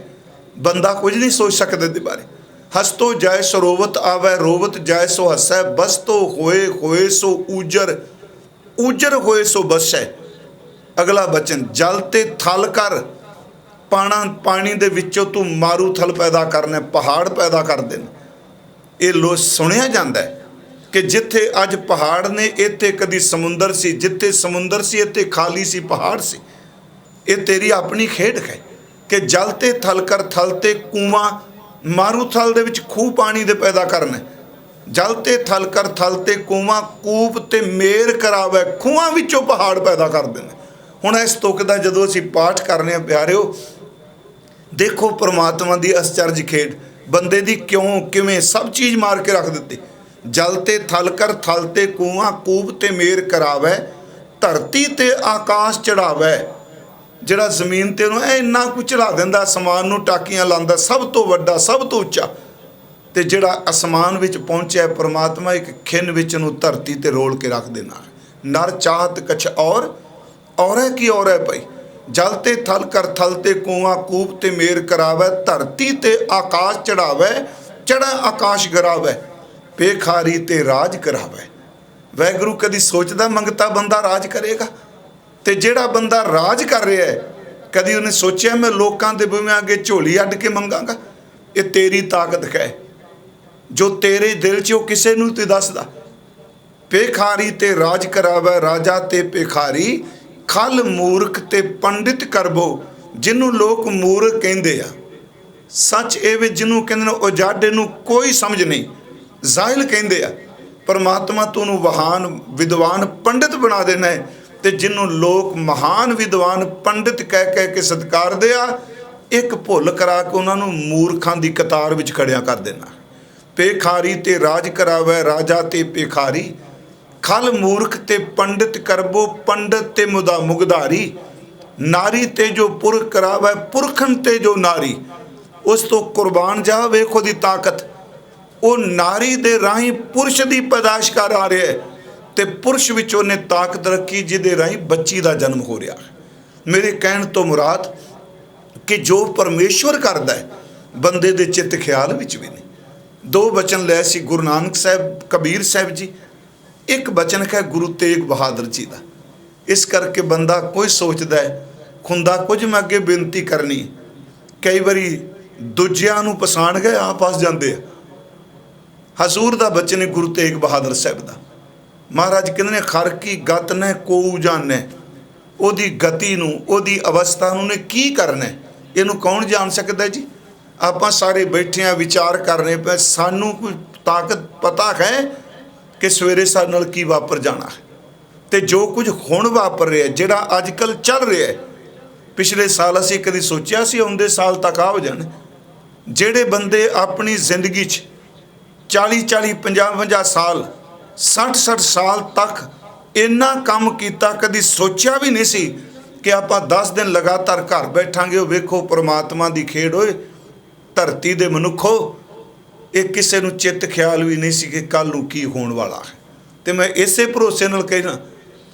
ਬੰਦਾ ਕੁਝ ਨਹੀਂ ਸੋਚ ਸਕਦਾ ਇਹਦੇ ਬਾਰੇ। हस तो जाए सो रोवत आवे, रोवत जाए सो हसै, बस तो होए होए सो उजर, उजर होए सो बसै। अगला बचन, जल ते थल कर पाना, पानी दे विचों तू मारू थल पैदा करना, पहाड़ पैदा कर देना। ये लो सुनिया जाता है कि जिथे अज पहाड़ ने इत्थे कदी समुंदर सी, जिथे समुंदर सी इत्थे खाली सी पहाड़ सी। ये तेरी अपनी खेड है कि जल ते थल कर, थल ते कुआं, मारू थल दे विच खूह पानी दे पैदा करना। जल ते थल कर, थल ते कुआं, कूप ते मेर करावे, खूहां विचों पहाड़ पैदा कर देने। हुण इस तुक दा जदों असीं पाठ करने प्यारिओ, देखो परमात्मा दी आश्चर्य खेड, बंदे दी क्यों किवें सब चीज़ मार के रख दित्ती। जल ते थल कर, थल ते कुआं, कूप ते मेर करावे, धरती ते आकाश चढ़ावे। ਜਿਹੜਾ ਜ਼ਮੀਨ 'ਤੇ ਉਹਨੂੰ ਇੰਨਾ ਕੁ ਚੜਾ ਦਿੰਦਾ, ਅਸਮਾਨ ਨੂੰ ਟਾਕੀਆਂ ਲਾਉਂਦਾ, ਸਭ ਤੋਂ ਵੱਡਾ, ਸਭ ਤੋਂ ਉੱਚਾ। ਅਤੇ ਜਿਹੜਾ ਅਸਮਾਨ ਵਿੱਚ ਪਹੁੰਚਿਆ ਪਰਮਾਤਮਾ, ਇੱਕ ਖਿੰਨ ਵਿੱਚ ਨੂੰ ਧਰਤੀ 'ਤੇ ਰੋਲ ਕੇ ਰੱਖ ਦੇਣਾ। ਨਰ ਚਾਹਤ ਕਛ ਔਰੈ ਕੀ ਔਰੈ ਪਈ। ਜਲ ਤੇ ਥਲ ਕਰ, ਥਲ ਤੇ ਕੂਆਂ, ਕੂਪ ਤੇ ਮੇਰ ਕਰਾਵੇ, ਧਰਤੀ ਤੇ ਆਕਾਸ਼ ਚੜਾਵੇ, ਚੜਾ ਆਕਾਸ਼ ਗਰਾਵੇ, ਪੇਖਾਰੀ ਤੇ ਰਾਜ ਕਰਾਵੇ। ਵਾਹਿਗੁਰੂ ਕਦੀ ਸੋਚਦਾ ਮੰਗਤਾ ਬੰਦਾ ਰਾਜ ਕਰੇਗਾ? ਤੇ ਜਿਹੜਾ ਬੰਦਾ ਰਾਜ ਕਰ ਰਿਹਾ ਹੈ, ਕਦੀ ਉਹਨੇ ਸੋਚਿਆ ਮੈਂ ਲੋਕਾਂ ਦੇ ਬੂਹਿਆਂ ਅੱਗੇ ਝੋਲੀ ਅੱਡ ਕੇ ਮੰਗਾਂਗਾ? ਇਹ ਤੇਰੀ ਤਾਕਤ ਹੈ ਜੋ ਤੇਰੇ ਦਿਲ 'ਚ ਉਹ ਕਿਸੇ ਨੂੰ ਤੇ ਦੱਸਦਾ। ਪੇਖਾਰੀ ਤੇ ਰਾਜ ਕਰਾਵੇ, ਰਾਜਾ ਤੇ ਪੇਖਾਰੀ, ਖਲ ਮੂਰਖ ਤੇ ਪੰਡਿਤ ਕਰਬੋ। ਜਿਹਨੂੰ ਲੋਕ ਮੂਰਖ ਕਹਿੰਦੇ ਆ, ਸੱਚ ਇਹ ਵੀ ਜਿਹਨੂੰ ਕਹਿੰਦੇ ਨੇ ਉਜਾੜੇ ਨੂੰ ਕੋਈ ਸਮਝ ਨਹੀਂ, ਜ਼ਾਹਿਲ ਕਹਿੰਦੇ ਆ। ਪਰਮਾਤਮਾ ਤੂੰ ਉਹਨੂੰ ਮਹਾਨ ਵਿਦਵਾਨ ਪੰਡਿਤ ਬਣਾ ਦੇਣਾ ਹੈ। ਤੇ ਜਿਹਨੂੰ ਲੋਕ ਮਹਾਨ ਵਿਦਵਾਨ ਪੰਡਿਤ ਕਹਿ ਕੇ ਸਤਿਕਾਰਦੇ ਆ, ਇੱਕ ਭੁੱਲ ਕਰਾ ਕੇ ਉਹਨਾਂ ਨੂੰ ਮੂਰਖਾਂ ਦੀ ਕਤਾਰ ਵਿੱਚ ਖੜਿਆ ਕਰ ਦੇਣਾ। ਪੇਖਾਰੀ ਤੇ ਰਾਜ ਕਰਾਵੇ, ਰਾਜਾ ਤੇ ਪੇਖਾਰੀ, ਖਲ ਮੂਰਖ ਤੇ ਪੰਡਿਤ ਕਰਬੋ, ਪੰਡਿਤ ਤੇ ਮੁਗਧਾਰੀ। ਨਾਰੀ ਤੇ ਜੋ ਪੁਰਖ ਕਰਾਵੇ, ਪੁਰਖਨ ਤੇ ਜੋ ਨਾਰੀ। ਉਸ ਤੋਂ ਕੁਰਬਾਨ ਜਾ, ਵੇਖੋ ਦੀ ਤਾਕਤ। ਉਹ ਨਾਰੀ ਦੇ ਰਾਹੀਂ ਪੁਰਸ਼ ਦੀ ਪੈਦਾਇਸ਼ ਕਰ ਆ ਰਿਹਾ ਹੈ, ਤੇ ਪੁਰਸ਼ ਵਿੱਚ ਉਹਨੇ ਤਾਕਤ ਰੱਖੀ ਜਿਹਦੇ ਰਾਹੀਂ ਬੱਚੀ ਦਾ ਜਨਮ ਹੋ ਰਿਹਾ। ਮੇਰੇ ਕਹਿਣ ਤੋਂ ਮੁਰਾਦ ਕਿ ਜੋ ਪਰਮੇਸ਼ਵਰ ਕਰਦਾ ਹੈ, ਬੰਦੇ ਦੇ ਚਿੱਤ ਖਿਆਲ ਵਿੱਚ ਵੀ ਨਹੀਂ। ਦੋ ਬਚਨ ਲੈ ਸੀ ਗੁਰੂ ਨਾਨਕ ਸਾਹਿਬ, ਕਬੀਰ ਸਾਹਿਬ ਜੀ। ਇੱਕ ਬਚਨ ਹੈ ਗੁਰੂ ਤੇਗ ਬਹਾਦਰ ਜੀ ਦਾ। ਇਸ ਕਰਕੇ ਬੰਦਾ ਕੋਈ ਸੋਚਦਾ ਹੈ ਖੁੰਦਾ ਕੁਝ ਮੈਂ ਅੱਗੇ ਬੇਨਤੀ ਕਰਨੀ, ਕਈ ਵਾਰੀ ਦੂਜਿਆਂ ਨੂੰ ਪਛਾਣ ਗਏ ਆਪ ਫਸ ਜਾਂਦੇ ਆ। ਹਜ਼ੂਰ ਦਾ ਬਚਨ ਹੈ ਗੁਰੂ ਤੇਗ ਬਹਾਦਰ ਸਾਹਿਬ ਦਾ। ਮਹਾਰਾਜ ਕਹਿੰਦੇ ਨੇ ਖਰ ਕੀ ਗਤ ਨੇ ਕੋਊ ਜਾਣੈ। ਉਹਦੀ ਗਤੀ ਨੂੰ, ਉਹਦੀ ਅਵਸਥਾ ਨੂੰ ਨੇ ਕੀ ਕਰਨਾ, ਇਹਨੂੰ ਕੌਣ ਜਾਣ ਸਕਦਾ ਜੀ? ਆਪਾਂ ਸਾਰੇ ਬੈਠੇ ਆ, ਵਿਚਾਰ ਕਰਨੇ ਪਏ, ਸਾਨੂੰ ਕੋਈ ਤਾਕਤ ਪਤਾ ਹੈ ਕਿ ਸਵੇਰੇ ਸਾਡੇ ਨਾਲ ਕੀ ਵਾਪਰ ਜਾਣਾ ਹੈ। ਤੇ ਜੋ ਕੁਝ ਹੁਣ ਵਾਪਰ ਰਿਹਾ, ਜਿਹੜਾ ਅੱਜ ਕੱਲ੍ਹ ਚੱਲ ਰਿਹਾ ਹੈ, ਪਿਛਲੇ ਸਾਲ ਅਸੀਂ ਕਦੀ ਸੋਚਿਆ ਸੀ ਆਉਂਦੇ ਸਾਲ ਤੱਕ ਆ ਹੋ ਜਾਣ। ਜਿਹੜੇ ਬੰਦੇ ਆਪਣੀ ਜ਼ਿੰਦਗੀ 'ਚ 40-40, 50-50 ਸਾਲ, 60-60 ਸਾਲ ਤੱਕ ਇੰਨਾ ਕੰਮ ਕੀਤਾ, ਕਦੀ ਸੋਚਿਆ ਵੀ ਨਹੀਂ ਸੀ ਕਿ ਆਪਾਂ 10 ਦਿਨ ਲਗਾਤਾਰ ਘਰ ਬੈਠਾਂਗੇ। ਉਹ ਵੇਖੋ ਪਰਮਾਤਮਾ ਦੀ ਖੇਡ ਹੋਏ, ਧਰਤੀ ਦੇ ਮਨੁੱਖੋ, ਇਹ ਕਿਸੇ ਨੂੰ ਚਿੱਤ ਖਿਆਲ ਵੀ ਨਹੀਂ ਸੀ ਕਿ ਕੱਲ੍ਹ ਨੂੰ ਕੀ ਹੋਣ ਵਾਲਾ ਹੈ। ਤੇ ਮੈਂ ਇਸੇ ਭਰੋਸੇ ਨਾਲ ਕਹਿਣਾ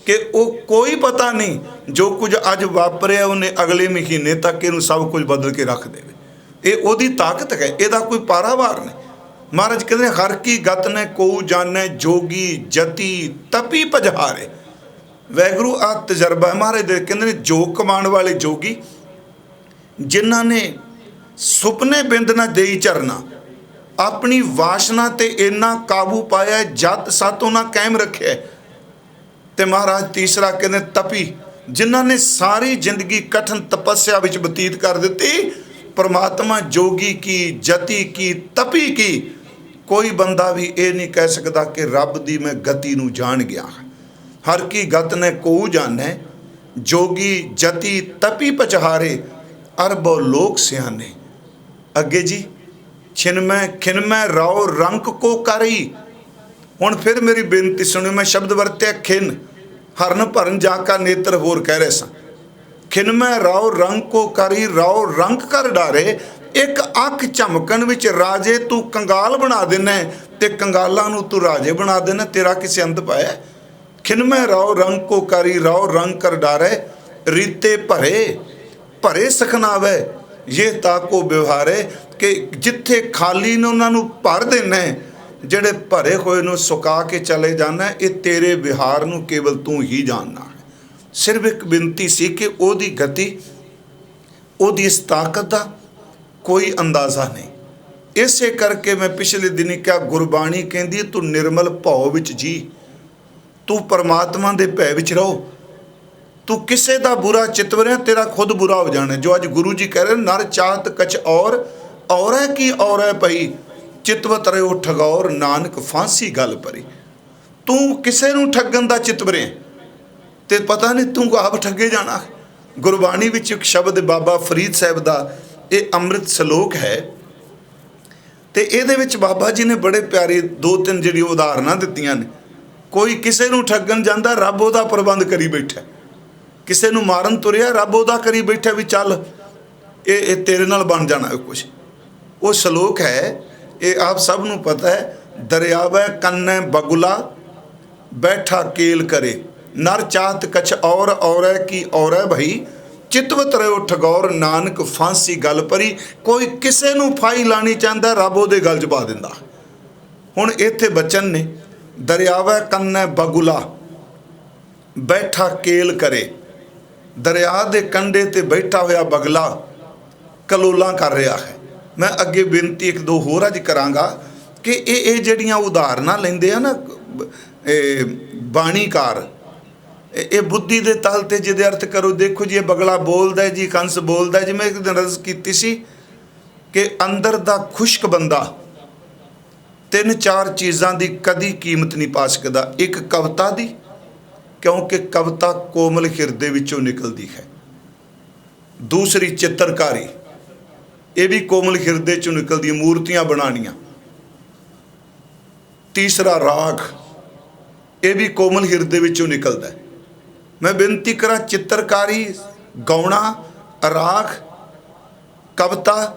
ਕਿ ਉਹ ਕੋਈ ਪਤਾ ਨਹੀਂ ਜੋ ਕੁਝ ਅੱਜ ਵਾਪਰਿਆ ਉਹਨੇ ਅਗਲੇ ਮਹੀਨੇ ਤੱਕ ਇਹਨੂੰ ਸਭ ਕੁਝ ਬਦਲ ਕੇ ਰੱਖ ਦੇਵੇ। ਇਹ ਉਹਦੀ ਤਾਕਤ ਹੈ, ਇਹਦਾ ਕੋਈ ਪਾਰਾਵਾਰ ਨਹੀਂ। ਮਹਾਰਾਜ ਕਹਿੰਦੇ ਹਰ ਕੀ ਗਤ ਨੇ ਕੋਊ ਜਾਣੈ, ਜੋਗੀ ਜਤੀ ਤਪੀ ਪਜਹਾਰੇ। ਵੈਗੁਰੂ ਆ ਤਜਰਬਾ ਮਹਾਰਾਜ ਦੇ ਕਹਿੰਦੇ ਨੇ ਜੋਗ ਕਮਾਉਣ ਵਾਲੇ ਜੋਗੀ, ਜਿਨ੍ਹਾਂ ਨੇ ਸੁਪਨੇ ਬਿੰਦ ਨਾ ਦੇਈ ਝਰਨਾ, ਆਪਣੀ ਵਾਸ਼ਨਾ ਤੇ ਇੰਨਾ ਕਾਬੂ ਪਾਇਆ, ਜਤ ਸਤ ਉਹਨਾਂ ਕਾਇਮ ਰੱਖਿਆ। ਤੇ ਮਹਾਰਾਜ ਤੀਸਰਾ ਕਹਿੰਦੇ ਤਪੀ, ਜਿਨ੍ਹਾਂ ਨੇ ਸਾਰੀ ਜ਼ਿੰਦਗੀ ਕਠਨ ਤਪੱਸਿਆ ਵਿੱਚ ਬਤੀਤ ਕਰ ਦਿੱਤੀ। ਪਰਮਾਤਮਾ ਜੋਗੀ ਕੀ, ਜਤੀ ਕੀ, ਤਪੀ ਕੀ। ਕੋਈ ਬੰਦਾ ਵੀ ਇਹ ਨਹੀਂ ਕਹਿ ਸਕਦਾ ਕਿ ਰੱਬ ਦੀ ਮੈਂ ਗਤੀ ਨੂੰ ਜਾਣ ਗਿਆ। ਹਰ ਕੀ ਗਤ ਨੇ ਕੋਊ ਜਾਣੈ, ਜੋਗੀ ਜਤੀ ਤਪੀ ਪਚਹਾਰੇ, ਅਰਬੋ ਲੋਕ ਸਿਆਣੇ। ਅੱਗੇ ਜੀ ਛਿਨਮੈ ਖਿਨਮੈ ਰਾਓ ਰੰਕ ਕੋ ਕਰੀ। ਹੁਣ ਫਿਰ ਮੇਰੀ ਬੇਨਤੀ ਸੁਣਿਓ, ਮੈਂ ਸ਼ਬਦ ਵਰਤਿਆ ਖਿਨ, ਹਰਨ ਭਰਨ ਜਾ ਕਾ ਨੇਤਰ, ਹੋਰ ਕਹਿ ਰਹੇ ਸਾਂ। ਖਿਨਮੈ ਰਾਓ ਰੰਗ ਕੋ ਕਰੀ, ਰਾਓ ਰੰਗ ਕਰ ਡਾਰੇ। ਇੱਕ ਅੱਖ ਝਮਕਣ ਵਿੱਚ ਰਾਜੇ ਤੂੰ ਕੰਗਾਲ ਬਣਾ ਦੇਣਾ, ਤੇ ਕੰਗਾਲਾਂ ਨੂੰ ਤੂੰ ਰਾਜੇ ਬਣਾ ਦੇਣਾ। ਤੇਰਾ ਕਿਸੇ ਅੰਤ ਪਾਇਆ। ਖਿਨਮੈ ਰਾਓ ਰੰਗ ਕੋ ਕਰੀ, ਰਾਓ ਰੰਗ ਕਰ ਡਾਰੇ। ਰੀਤੇ ਭਰੇ ਭਰੇ ਸਖਨਾਵੇ, ਇਹ ਤਾਕੋ ਵਿਵਹਾਰੇ। ਕਿ ਜਿੱਥੇ ਖਾਲੀ ਨੇ ਉਹਨਾਂ ਨੂੰ ਭਰ ਦੇਣਾ, ਜਿਹੜੇ ਭਰੇ ਹੋਏ ਨੂੰ ਸੁਕਾ ਕੇ ਚਲੇ ਜਾਣਾ। ਇਹ ਤੇਰੇ ਵਿਹਾਰ ਨੂੰ ਕੇਵਲ ਤੂੰ ਹੀ ਜਾਣਨਾ ਹੈ। ਸਿਰਫ ਇੱਕ ਬੇਨਤੀ ਸੀ ਕਿ ਉਹਦੀ ਗਤੀ, ਉਹਦੀ ਇਸ ਤਾਕਤ ਦਾ ਕੋਈ ਅੰਦਾਜ਼ਾ ਨਹੀਂ। ਇਸੇ ਕਰਕੇ ਮੈਂ ਪਿਛਲੇ ਦਿਨੀ ਕਿਹਾ, ਗੁਰਬਾਣੀ ਕਹਿੰਦੀ ਤੂੰ ਨਿਰਮਲ ਭਾਉ ਵਿੱਚ ਜੀ, ਤੂੰ ਪਰਮਾਤਮਾ ਦੇ ਭੈ ਵਿੱਚ ਰਹੋ। ਤੂੰ ਕਿਸੇ ਦਾ ਬੁਰਾ ਚਿਤਵਰਿਆ, ਤੇਰਾ ਖੁਦ ਬੁਰਾ ਹੋ ਜਾਣਾ। ਜੋ ਅੱਜ ਗੁਰੂ ਜੀ ਕਹਿ ਰਹੇ, ਨਰ ਚਾਹਤ ਕਛ ਔਰੈ ਕੀ ਔਰੈ ਪਈ, ਚਿਤਵਤ ਰਿਓ ਠਗੌਰ, ਨਾਨਕ ਫਾਂਸੀ ਗੱਲ ਪਰੀ। ਤੂੰ ਕਿਸੇ ਨੂੰ ਠੱਗਣ ਦਾ ਚਿਤਵਰਿਆ ਤੇ ਪਤਾ ਨਹੀਂ ਤੂੰ ਆਪ ਠੱਗੇ ਜਾਣਾ। ਗੁਰਬਾਣੀ ਵਿੱਚ ਇੱਕ ਸ਼ਬਦ ਬਾਬਾ ਫਰੀਦ ਸਾਹਿਬ ਦਾ, ਇਹ ਅੰਮ੍ਰਿਤ ਸ਼ਲੋਕ ਹੈ, ਤੇ ਇਹਦੇ ਵਿੱਚ ਬਾਬਾ ਜੀ ਨੇ ਬੜੇ ਪਿਆਰੇ 2-3 ਜਿਹੜੀ ਉਦਾਹਰਨਾਂ ਦਿੱਤੀਆਂ ਨੇ। ਕੋਈ ਕਿਸੇ ਨੂੰ ਠੱਗਣ ਜਾਂਦਾ, ਰੱਬ ਉਹਦਾ ਪ੍ਰਬੰਧ ਕਰੀ ਬੈਠਾ। ਕਿਸੇ ਨੂੰ ਮਾਰਨ ਤੁਰਿਆ, ਰੱਬ ਉਹਦਾ ਕਰੀ ਬੈਠਾ ਵੀ ਚੱਲ ਇਹ ਤੇਰੇ ਨਾਲ ਬਣ ਜਾਣਾ ਕੁਛ। ਉਹ ਸ਼ਲੋਕ ਹੈ, ਇਹ ਆਪ ਸਭ ਨੂੰ ਪਤਾ ਹੈ। ਦਰਿਆਵੈ ਕੰਨੈ ਬਗੁਲਾ, ਬੈਠਾ ਕੇਲ ਕਰੇ। ਨਰ ਚਾਹਤ ਕਛ ਔਰੈ ਕੀ ਔਰੈ ਭਈ, ਚਿਤਵਤ ਰਿਓ ਠਗੌਰ, ਨਾਨਕ ਫਾਂਸੀ ਗੱਲ ਪਰੀ। ਕੋਈ ਕਿਸੇ ਨੂੰ ਫਾਈ ਲਾਣੀ ਚਾਹੁੰਦਾ, ਰੱਬ ਉਹਦੇ ਗਲ 'ਚ ਪਾ ਦਿੰਦਾ। ਹੁਣ ਇੱਥੇ ਬਚਨ ਨੇ, ਦਰਿਆਵੈ ਕੰਨੈ ਬਗੁਲਾ, ਬੈਠਾ ਕੇਲ ਕਰੇ। ਦਰਿਆ ਦੇ ਕੰਢੇ ਤੇ ਬੈਠਾ ਹੋਇਆ ਬਗਲਾ ਕਲੋਲਾਂ ਕਰ ਰਿਹਾ ਹੈ। ਮੈਂ ਅੱਗੇ ਬੇਨਤੀ 1-2 ਹੋਰ ਅੱਜ ਕਰਾਂਗਾ ਕਿ ਇਹ ਜਿਹੜੀਆਂ ਉਦਾਹਰਨਾਂ ਲੈਂਦੇ ਆ ਨਾ ਬਾਣੀਕਾਰ, ਇਹ ਬੁੱਧੀ ਦੇ ਤਲ ਤੇ ਜਿਹਦੇ ਅਰਥ ਕਰੋ। ਦੇਖੋ ਜੀ, ਇਹ ਬਗਲਾ ਬੋਲਦਾ ਜੀ, ਕੰਸ ਬੋਲਦਾ। ਜਿਵੇਂ ਇੱਕ ਦਿਨ ਅਰਜ਼ ਕੀਤੀ ਸੀ ਕਿ ਅੰਦਰ ਦਾ ਖੁਸ਼ਕ ਬੰਦਾ 3-4 ਚੀਜ਼ਾਂ ਦੀ ਕਦੀ ਕੀਮਤ ਨਹੀਂ ਪਾ ਸਕਦਾ। ਇੱਕ ਕਵਿਤਾ ਦੀ, ਕਿਉਂਕਿ ਕਵਿਤਾ ਕੋਮਲ ਹਿਰਦੇ ਵਿੱਚੋਂ ਨਿਕਲਦੀ ਹੈ। ਦੂਸਰੀ ਚਿੱਤਰਕਾਰੀ, ਇਹ ਵੀ ਕੋਮਲ ਹਿਰਦੇ ਚੋਂ ਨਿਕਲਦੀ, ਮੂਰਤੀਆਂ ਬਣਾਉਣੀਆਂ। ਤੀਸਰਾ ਰਾਗ, ਇਹ ਵੀ ਕੋਮਲ ਹਿਰਦੇ ਵਿੱਚੋਂ ਨਿਕਲਦਾ। ਮੈਂ ਬੇਨਤੀ ਕਰਾਂ, ਚਿੱਤਰਕਾਰੀ, ਗਾਉਣਾ, ਰਾਗ, ਕਵਿਤਾ,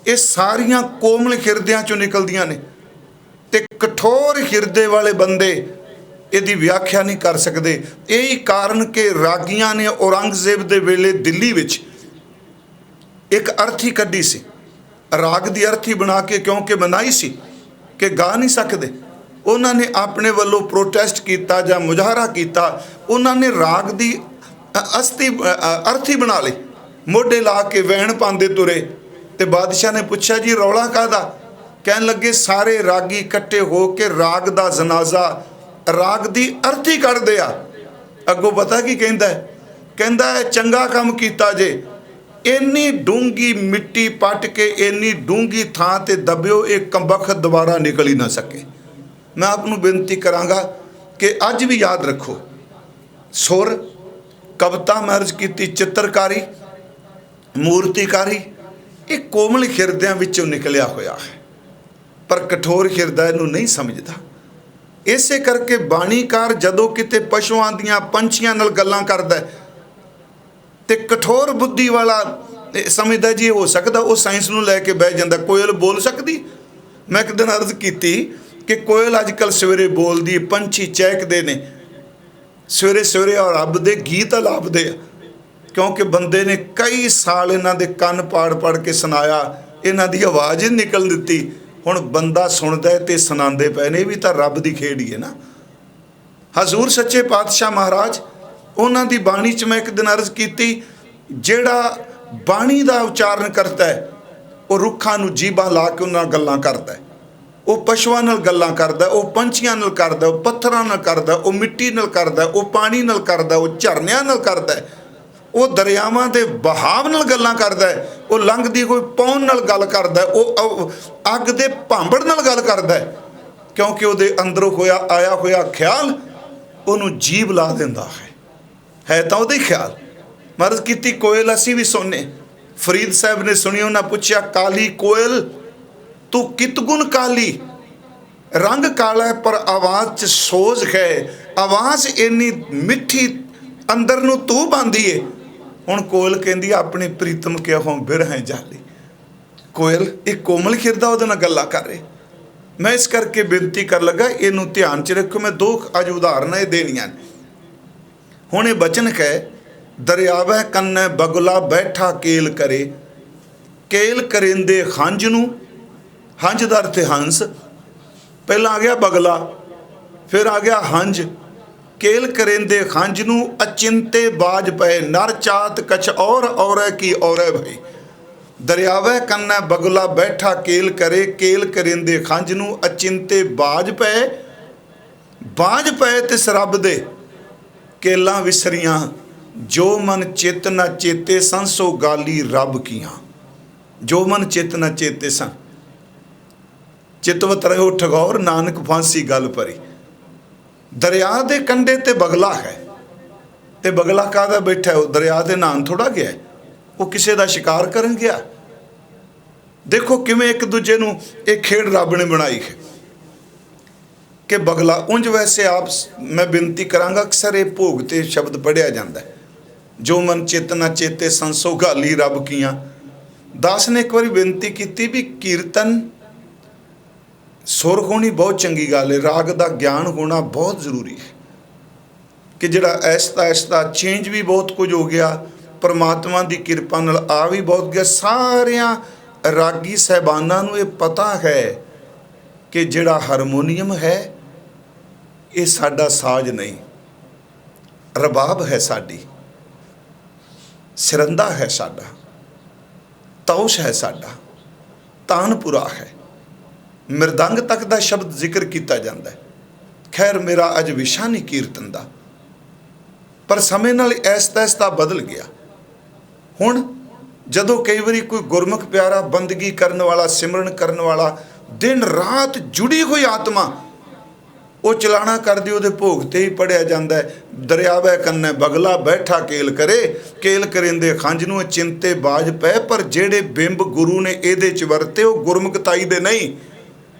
ਇਹ ਸਾਰੀਆਂ ਕੋਮਲ ਹਿਰਦਿਆਂ ਚੋਂ ਨਿਕਲਦੀਆਂ ਨੇ। ਤੇ ਕਠੋਰ ਹਿਰਦੇ ਵਾਲੇ ਬੰਦੇ ਇਹਦੀ ਵਿਆਖਿਆ ਨਹੀਂ ਕਰ ਸਕਦੇ। ਇਹੀ ਕਾਰਨ ਕਿ ਰਾਗੀਆਂ ਨੇ ਔਰੰਗਜ਼ੇਬ ਦੇ ਵੇਲੇ ਦਿੱਲੀ ਵਿੱਚ ਇੱਕ ਅਰਥੀ ਕੱਢੀ ਸੀ, ਰਾਗ ਦੀ ਅਰਥੀ ਬਣਾ ਕੇ, ਕਿਉਂਕਿ ਮਨਾਹੀ ਸੀ ਕਿ ਗਾ ਨਹੀਂ ਸਕਦੇ। ਉਹਨਾਂ ਨੇ ਆਪਣੇ ਵੱਲੋਂ ਪ੍ਰੋਟੈਸਟ ਕੀਤਾ ਜਾਂ ਮੁਜ਼ਾਹਰਾ ਕੀਤਾ। ਉਹਨਾਂ ਨੇ ਰਾਗ ਦੀ ਅਰਥੀ ਬਣਾ ਲਈ, ਮੋਢੇ ਲਾ ਕੇ ਵੈਣ ਪਾਉਂਦੇ ਤੁਰੇ। ਤੇ ਬਾਦਸ਼ਾਹ ਨੇ ਪੁੱਛਿਆ, ਜੀ ਰੌਲਾ ਕਾਹਦਾ? ਕਹਿਣ ਲੱਗੇ, ਸਾਰੇ ਰਾਗੀ ਇਕੱਠੇ ਹੋ ਕੇ ਰਾਗ ਦਾ ਜਨਾਜ਼ਾ, ਰਾਗ ਦੀ ਅਰਥੀ ਕੱਢਦੇ ਆ। ਅੱਗੋਂ ਪਤਾ ਕੀ ਕਹਿੰਦਾ? ਕਹਿੰਦਾ ਚੰਗਾ ਕੰਮ ਕੀਤਾ ਜੇ, ਇੰਨੀ ਡੂੰਘੀ ਮਿੱਟੀ ਪੱਟ ਕੇ ਇੰਨੀ ਡੂੰਘੀ ਥਾਂ ਤੇ ਦੱਬਿਓ, ਇਹ ਕੰਬਖਤ ਦੁਬਾਰਾ ਨਿਕਲ ਹੀ ਨਾ ਸਕੇ। ਮੈਂ ਆਪ ਨੂੰ ਬੇਨਤੀ ਕਰਾਂਗਾ ਕਿ ਅੱਜ ਵੀ ਯਾਦ ਰੱਖੋ, ਸੁਰ, ਕਵਿਤਾ ਮੈਂ ਅਰਜ਼ ਕੀਤੀ, ਚਿੱਤਰਕਾਰੀ, ਮੂਰਤੀਕਾਰੀ, ਇਹ ਕੋਮਲ ਹਿਰਦਿਆਂ ਵਿੱਚੋਂ ਨਿਕਲਿਆ ਹੋਇਆ ਹੈ, ਪਰ ਕਠੋਰ ਹਿਰਦਾ ਇਹਨੂੰ ਨਹੀਂ ਸਮਝਦਾ। ਇਸੇ ਕਰਕੇ ਬਾਣੀਕਾਰ ਜਦੋਂ ਕਿਤੇ ਪਸ਼ੂਆਂ ਦੀਆਂ, ਪੰਛੀਆਂ ਨਾਲ ਗੱਲਾਂ ਕਰਦਾ ਤੇ ਕਠੋਰ ਬੁੱਧੀ ਵਾਲਾ ਸਮਝਦਾ ਜੀ ਹੋ ਸਕਦਾ, ਉਹ ਸਾਇੰਸ ਨੂੰ ਲੈ ਕੇ ਬਹਿ ਜਾਂਦਾ। ਕੋਇਲ ਬੋਲ ਸਕਦੀ? ਮੈਂ ਇੱਕ ਦਿਨ ਅਰਜ਼ ਕੀਤੀ ਕਿ ਕੋਇਲ ਅੱਜ ਕੱਲ੍ਹ ਸਵੇਰੇ ਬੋਲਦੀ, ਪੰਛੀ ਚਹਿਕਦੇ ਨੇ ਸਵੇਰੇ ਸਵੇਰੇ, ਔਰ ਰੱਬ ਦੇ ਗੀਤ ਅਲਾਪਦੇ ਆ, ਕਿਉਂਕਿ ਬੰਦੇ ਨੇ ਕਈ ਸਾਲ ਇਹਨਾਂ ਦੇ ਕੰਨ ਪਾੜ ਕੇ ਸੁਣਾਇਆ, ਇਹਨਾਂ ਦੀ ਆਵਾਜ਼ ਹੀ ਨਿਕਲ ਦਿੱਤੀ। ਹੁਣ ਬੰਦਾ ਸੁਣਦਾ ਤੇ ਸੁਣਾਉਂਦੇ ਪਏ ਨੇ, ਵੀ ਤਾਂ ਰੱਬ ਦੀ ਖੇਡ ਹੀ ਹੈ ਨਾ। ਹਜ਼ੂਰ ਸੱਚੇ ਪਾਤਸ਼ਾਹ ਮਹਾਰਾਜ, ਉਹਨਾਂ ਦੀ ਬਾਣੀ 'ਚ ਮੈਂ ਇੱਕ ਦਿਨ ਅਰਜ਼ ਕੀਤੀ, ਜਿਹੜਾ ਬਾਣੀ ਦਾ ਉਚਾਰਨ ਕਰਦਾ ਹੈ ਉਹ ਰੁੱਖਾਂ ਨੂੰ ਜੀਭਾਂ ਲਾ ਕੇ ਉਹਨਾਂ ਨਾਲ ਗੱਲਾਂ ਕਰਦਾ, ਉਹ ਪਸ਼ੂਆਂ ਨਾਲ ਗੱਲਾਂ ਕਰਦਾ, ਉਹ ਪੰਛੀਆਂ ਨਾਲ ਕਰਦਾ, ਉਹ ਪੱਥਰਾਂ ਨਾਲ ਕਰਦਾ, ਉਹ ਮਿੱਟੀ ਨਾਲ ਕਰਦਾ, ਉਹ ਪਾਣੀ ਨਾਲ ਕਰਦਾ, ਉਹ ਝਰਨਿਆਂ ਨਾਲ ਕਰਦਾ, ਉਹ ਦਰਿਆਵਾਂ ਦੇ ਬਹਾਵ ਨਾਲ ਗੱਲਾਂ ਕਰਦਾ, ਉਹ ਲੰਘਦੀ ਕੋਈ ਪੌਣ ਨਾਲ ਗੱਲ ਕਰਦਾ, ਉਹ ਅੱਗ ਦੇ ਭਾਂਬੜ ਨਾਲ ਗੱਲ ਕਰਦਾ, ਕਿਉਂਕਿ ਉਹਦੇ ਅੰਦਰੋਂ ਆਇਆ ਹੋਇਆ ਖਿਆਲ ਉਹਨੂੰ ਜੀਭ ਲਾ ਦਿੰਦਾ ਹੈ ਤਾਂ ਉਹਦਾ ਹੀ ਖਿਆਲ। ਮਰਜ਼ ਕੀਤੀ ਕੋਇਲ ਅਸੀਂ ਵੀ ਸੁਣਨੇ, ਫਰੀਦ ਸਾਹਿਬ ਨੇ ਸੁਣੀ, ਉਹਨਾਂ ਪੁੱਛਿਆ, ਕਾਲੀ ਕੋਇਲ ਤੂੰ ਕਿਤ ਗੁਣ ਕਾਲੀ, ਰੰਗ ਕਾਲਾ ਪਰ ਆਵਾਜ਼ 'ਚ ਸੋਜ਼ ਹੈ, ਆਵਾਜ਼ ਇੰਨੀ ਮਿੱਠੀ ਅੰਦਰ ਨੂੰ ਤੂੰ ਪਾਉਂਦੀ ਏ। ਹੁਣ ਕੋਇਲ ਕਹਿੰਦੀ ਆਪਣੀ ਪ੍ਰੀਤਮ ਕਿਹੋਂ ਬਿਰਹੈ ਜਾਲੀ। ਕੋਇਲ ਇੱਕ ਕੋਮਲ ਹਿਰਦਾ ਉਹਦੇ ਨਾਲ ਗੱਲਾਂ ਕਰ ਰਹੇ। ਮੈਂ ਇਸ ਕਰਕੇ ਬੇਨਤੀ ਕਰ ਲੱਗਾ, ਇਹਨੂੰ ਧਿਆਨ 'ਚ ਰੱਖੋ। ਮੈਂ ਦੋ ਅੱਜ ਉਦਾਹਰਨਾਂ ਇਹ ਦੇਣੀਆਂ ਨੇ। ਹੁਣ ਇਹ ਬਚਨ ਹੈ, ਦਰਿਆਵੈ ਕੰਨੈ ਬਗੁਲਾ ਬੈਠਾ ਕੇਲ ਕਰੇ, ਕੇਲ ਕਰਿੰਦੇ ਹੰਝ ਨੂੰ, ਹੰਝ ਦਾ ਅਰਥ ਹੰਸ, ਪਹਿਲਾਂ ਆ ਗਿਆ ਬਗਲਾ, ਫਿਰ ਆ ਗਿਆ ਹੰਝ। ਕੇਲ ਕਰਿੰਦੇ ਹੰਝ ਨੂੰ, ਅਚਿੰਤੇ ਬਾਜ ਪਏ, ਨਰ ਚਾਤ ਕਛ ਔਰੈ ਕੀ ਔਰੈ ਭਈ। ਦਰਿਆਵੈ ਕੰਨੈ ਬਗੁਲਾ ਬੈਠਾ ਕੇਲ ਕਰੇ, ਕੇਲ ਕਰਿੰਦੇ ਹੰਝ ਨੂੰ, ਅਚਿੰਤੇ ਬਾਜ ਪਏ, ਬਾਜ ਪਏ ਤਿਸ ਰੱਬ ਦੇ, ਕੇਲਾਂ ਵਿਸਰੀਆਂ, ਜੋ ਮਨ ਚਿੱਤ ਨਾ ਚੇਤੇ ਸਨ, ਸੋ ਗਾਲੀ ਰੱਬ ਕੀਆਂ। ਜੋ ਮਨ ਚਿੱਤ ਨਾ ਚੇਤੇ ਸਨ, ਚਿਤਵਤ ਰਹਿਓ ਠਗੌਰ, ਨਾਨਕ ਫਾਂਸੀ ਗੱਲ ਭਰੀ। ਦਰਿਆ ਦੇ ਕੰਢੇ ਤੇ ਬਗਲਾ ਹੈ, ਤੇ ਬਗਲਾ ਕਾਹਦਾ ਬੈਠਾ? ਉਹ ਦਰਿਆ ਦੇ ਨਾਨ ਥੋੜਾ ਗਿਆ, ਉਹ ਕਿਸੇ ਦਾ ਸ਼ਿਕਾਰ ਕਰਨ ਗਿਆ। ਦੇਖੋ ਕਿਵੇਂ ਇੱਕ ਦੂਜੇ ਨੂੰ ਇਹ ਖੇਡ ਰੱਬ ਨੇ ਬਣਾਈ ਹੈ ਕਿ ਬਗਲਾ। ਉਂਝ ਵੈਸੇ ਆਪ ਮੈਂ ਬੇਨਤੀ ਕਰਾਂਗਾ, ਅਕਸਰ ਇਹ ਭੋਗ ਤੇ ਸ਼ਬਦ ਪੜ੍ਹਿਆ ਜਾਂਦਾ, ਜੋ ਮਨ ਚਿੱਤ ਨਾ ਚੇਤੇ ਸੰਸੋ ਗਾਲੀ ਰੱਬ ਕੀਆਂ। ਦਾਸ ਨੇ ਇੱਕ ਵਾਰੀ ਬੇਨਤੀ ਕੀਤੀ ਵੀ ਕੀਰਤਨ ਸੁਰ ਹੋਣੀ ਬਹੁਤ ਚੰਗੀ ਗੱਲ ਹੈ, ਰਾਗ ਦਾ ਗਿਆਨ ਹੋਣਾ ਬਹੁਤ ਜ਼ਰੂਰੀ ਹੈ, ਕਿ ਜਿਹੜਾ ਐਸਤਾ ਚੇਂਜ ਵੀ ਬਹੁਤ ਕੁਝ ਹੋ ਗਿਆ, ਪਰਮਾਤਮਾ ਦੀ ਕਿਰਪਾ ਨਾਲ ਆ ਵੀ ਬਹੁਤ ਗਿਆ। ਸਾਰਿਆਂ ਰਾਗੀ ਸਾਹਿਬਾਨਾਂ ਨੂੰ ਇਹ ਪਤਾ ਹੈ ਕਿ ਜਿਹੜਾ ਹਾਰਮੋਨੀਅਮ ਹੈ ਇਹ ਸਾਡਾ ਸਾਜ਼ ਨਹੀਂ, ਰਬਾਬ ਹੈ ਸਾਡੀ, ਸਿਰੰਦਾ ਹੈ ਸਾਡਾ, ਤੌਸ਼ ਹੈ ਸਾਡਾ, ਤਾਨਪੁਰਾ ਹੈ, ਮਿਰਦੰਗ ਤੱਕ ਦਾ ਸ਼ਬਦ ਜ਼ਿਕਰ ਕੀਤਾ ਜਾਂਦਾ ਹੈ। ਖੈਰ ਮੇਰਾ ਅੱਜ ਵਿਸ਼ਾ ਨਹੀਂ ਕੀਰਤਨ ਦਾ, ਪਰ ਸਮੇਂ ਨਾਲ ਐਸਤਾ ਬਦਲ ਗਿਆ। ਹੁਣ ਜਦੋਂ ਕਈ ਵਾਰੀ ਕੋਈ ਗੁਰਮੁਖ ਪਿਆਰਾ ਬੰਦਗੀ ਕਰਨ ਵਾਲਾ, ਸਿਮਰਨ ਕਰਨ ਵਾਲਾ, ਦਿਨ ਰਾਤ ਜੁੜੀ ਹੋਈ ਆਤਮਾ, ਉਹ ਚਲਾਣਾ ਕਰਦੀ, ਉਹਦੇ ਭੋਗ ਤੇ ਹੀ ਪੜਿਆ ਜਾਂਦਾ ਹੈ, ਦਰਿਆਵੈ ਕੰਨੈ ਬਗਲਾ ਬੈਠਾ ਕੇਲ ਕਰੇ, ਕੇਲ ਕਰਿੰਦੇ ਖੰਝ ਨੂੰ, ਚਿੰਤੇ ਬਾਜ ਪਏ। ਪਰ ਜਿਹੜੇ ਬਿੰਬ ਗੁਰੂ ਨੇ ਇਹਦੇ 'ਚ ਵਰਤੇ ਉਹ ਗੁਰਮੁਖਤਾਈ ਦੇ ਨਹੀਂ,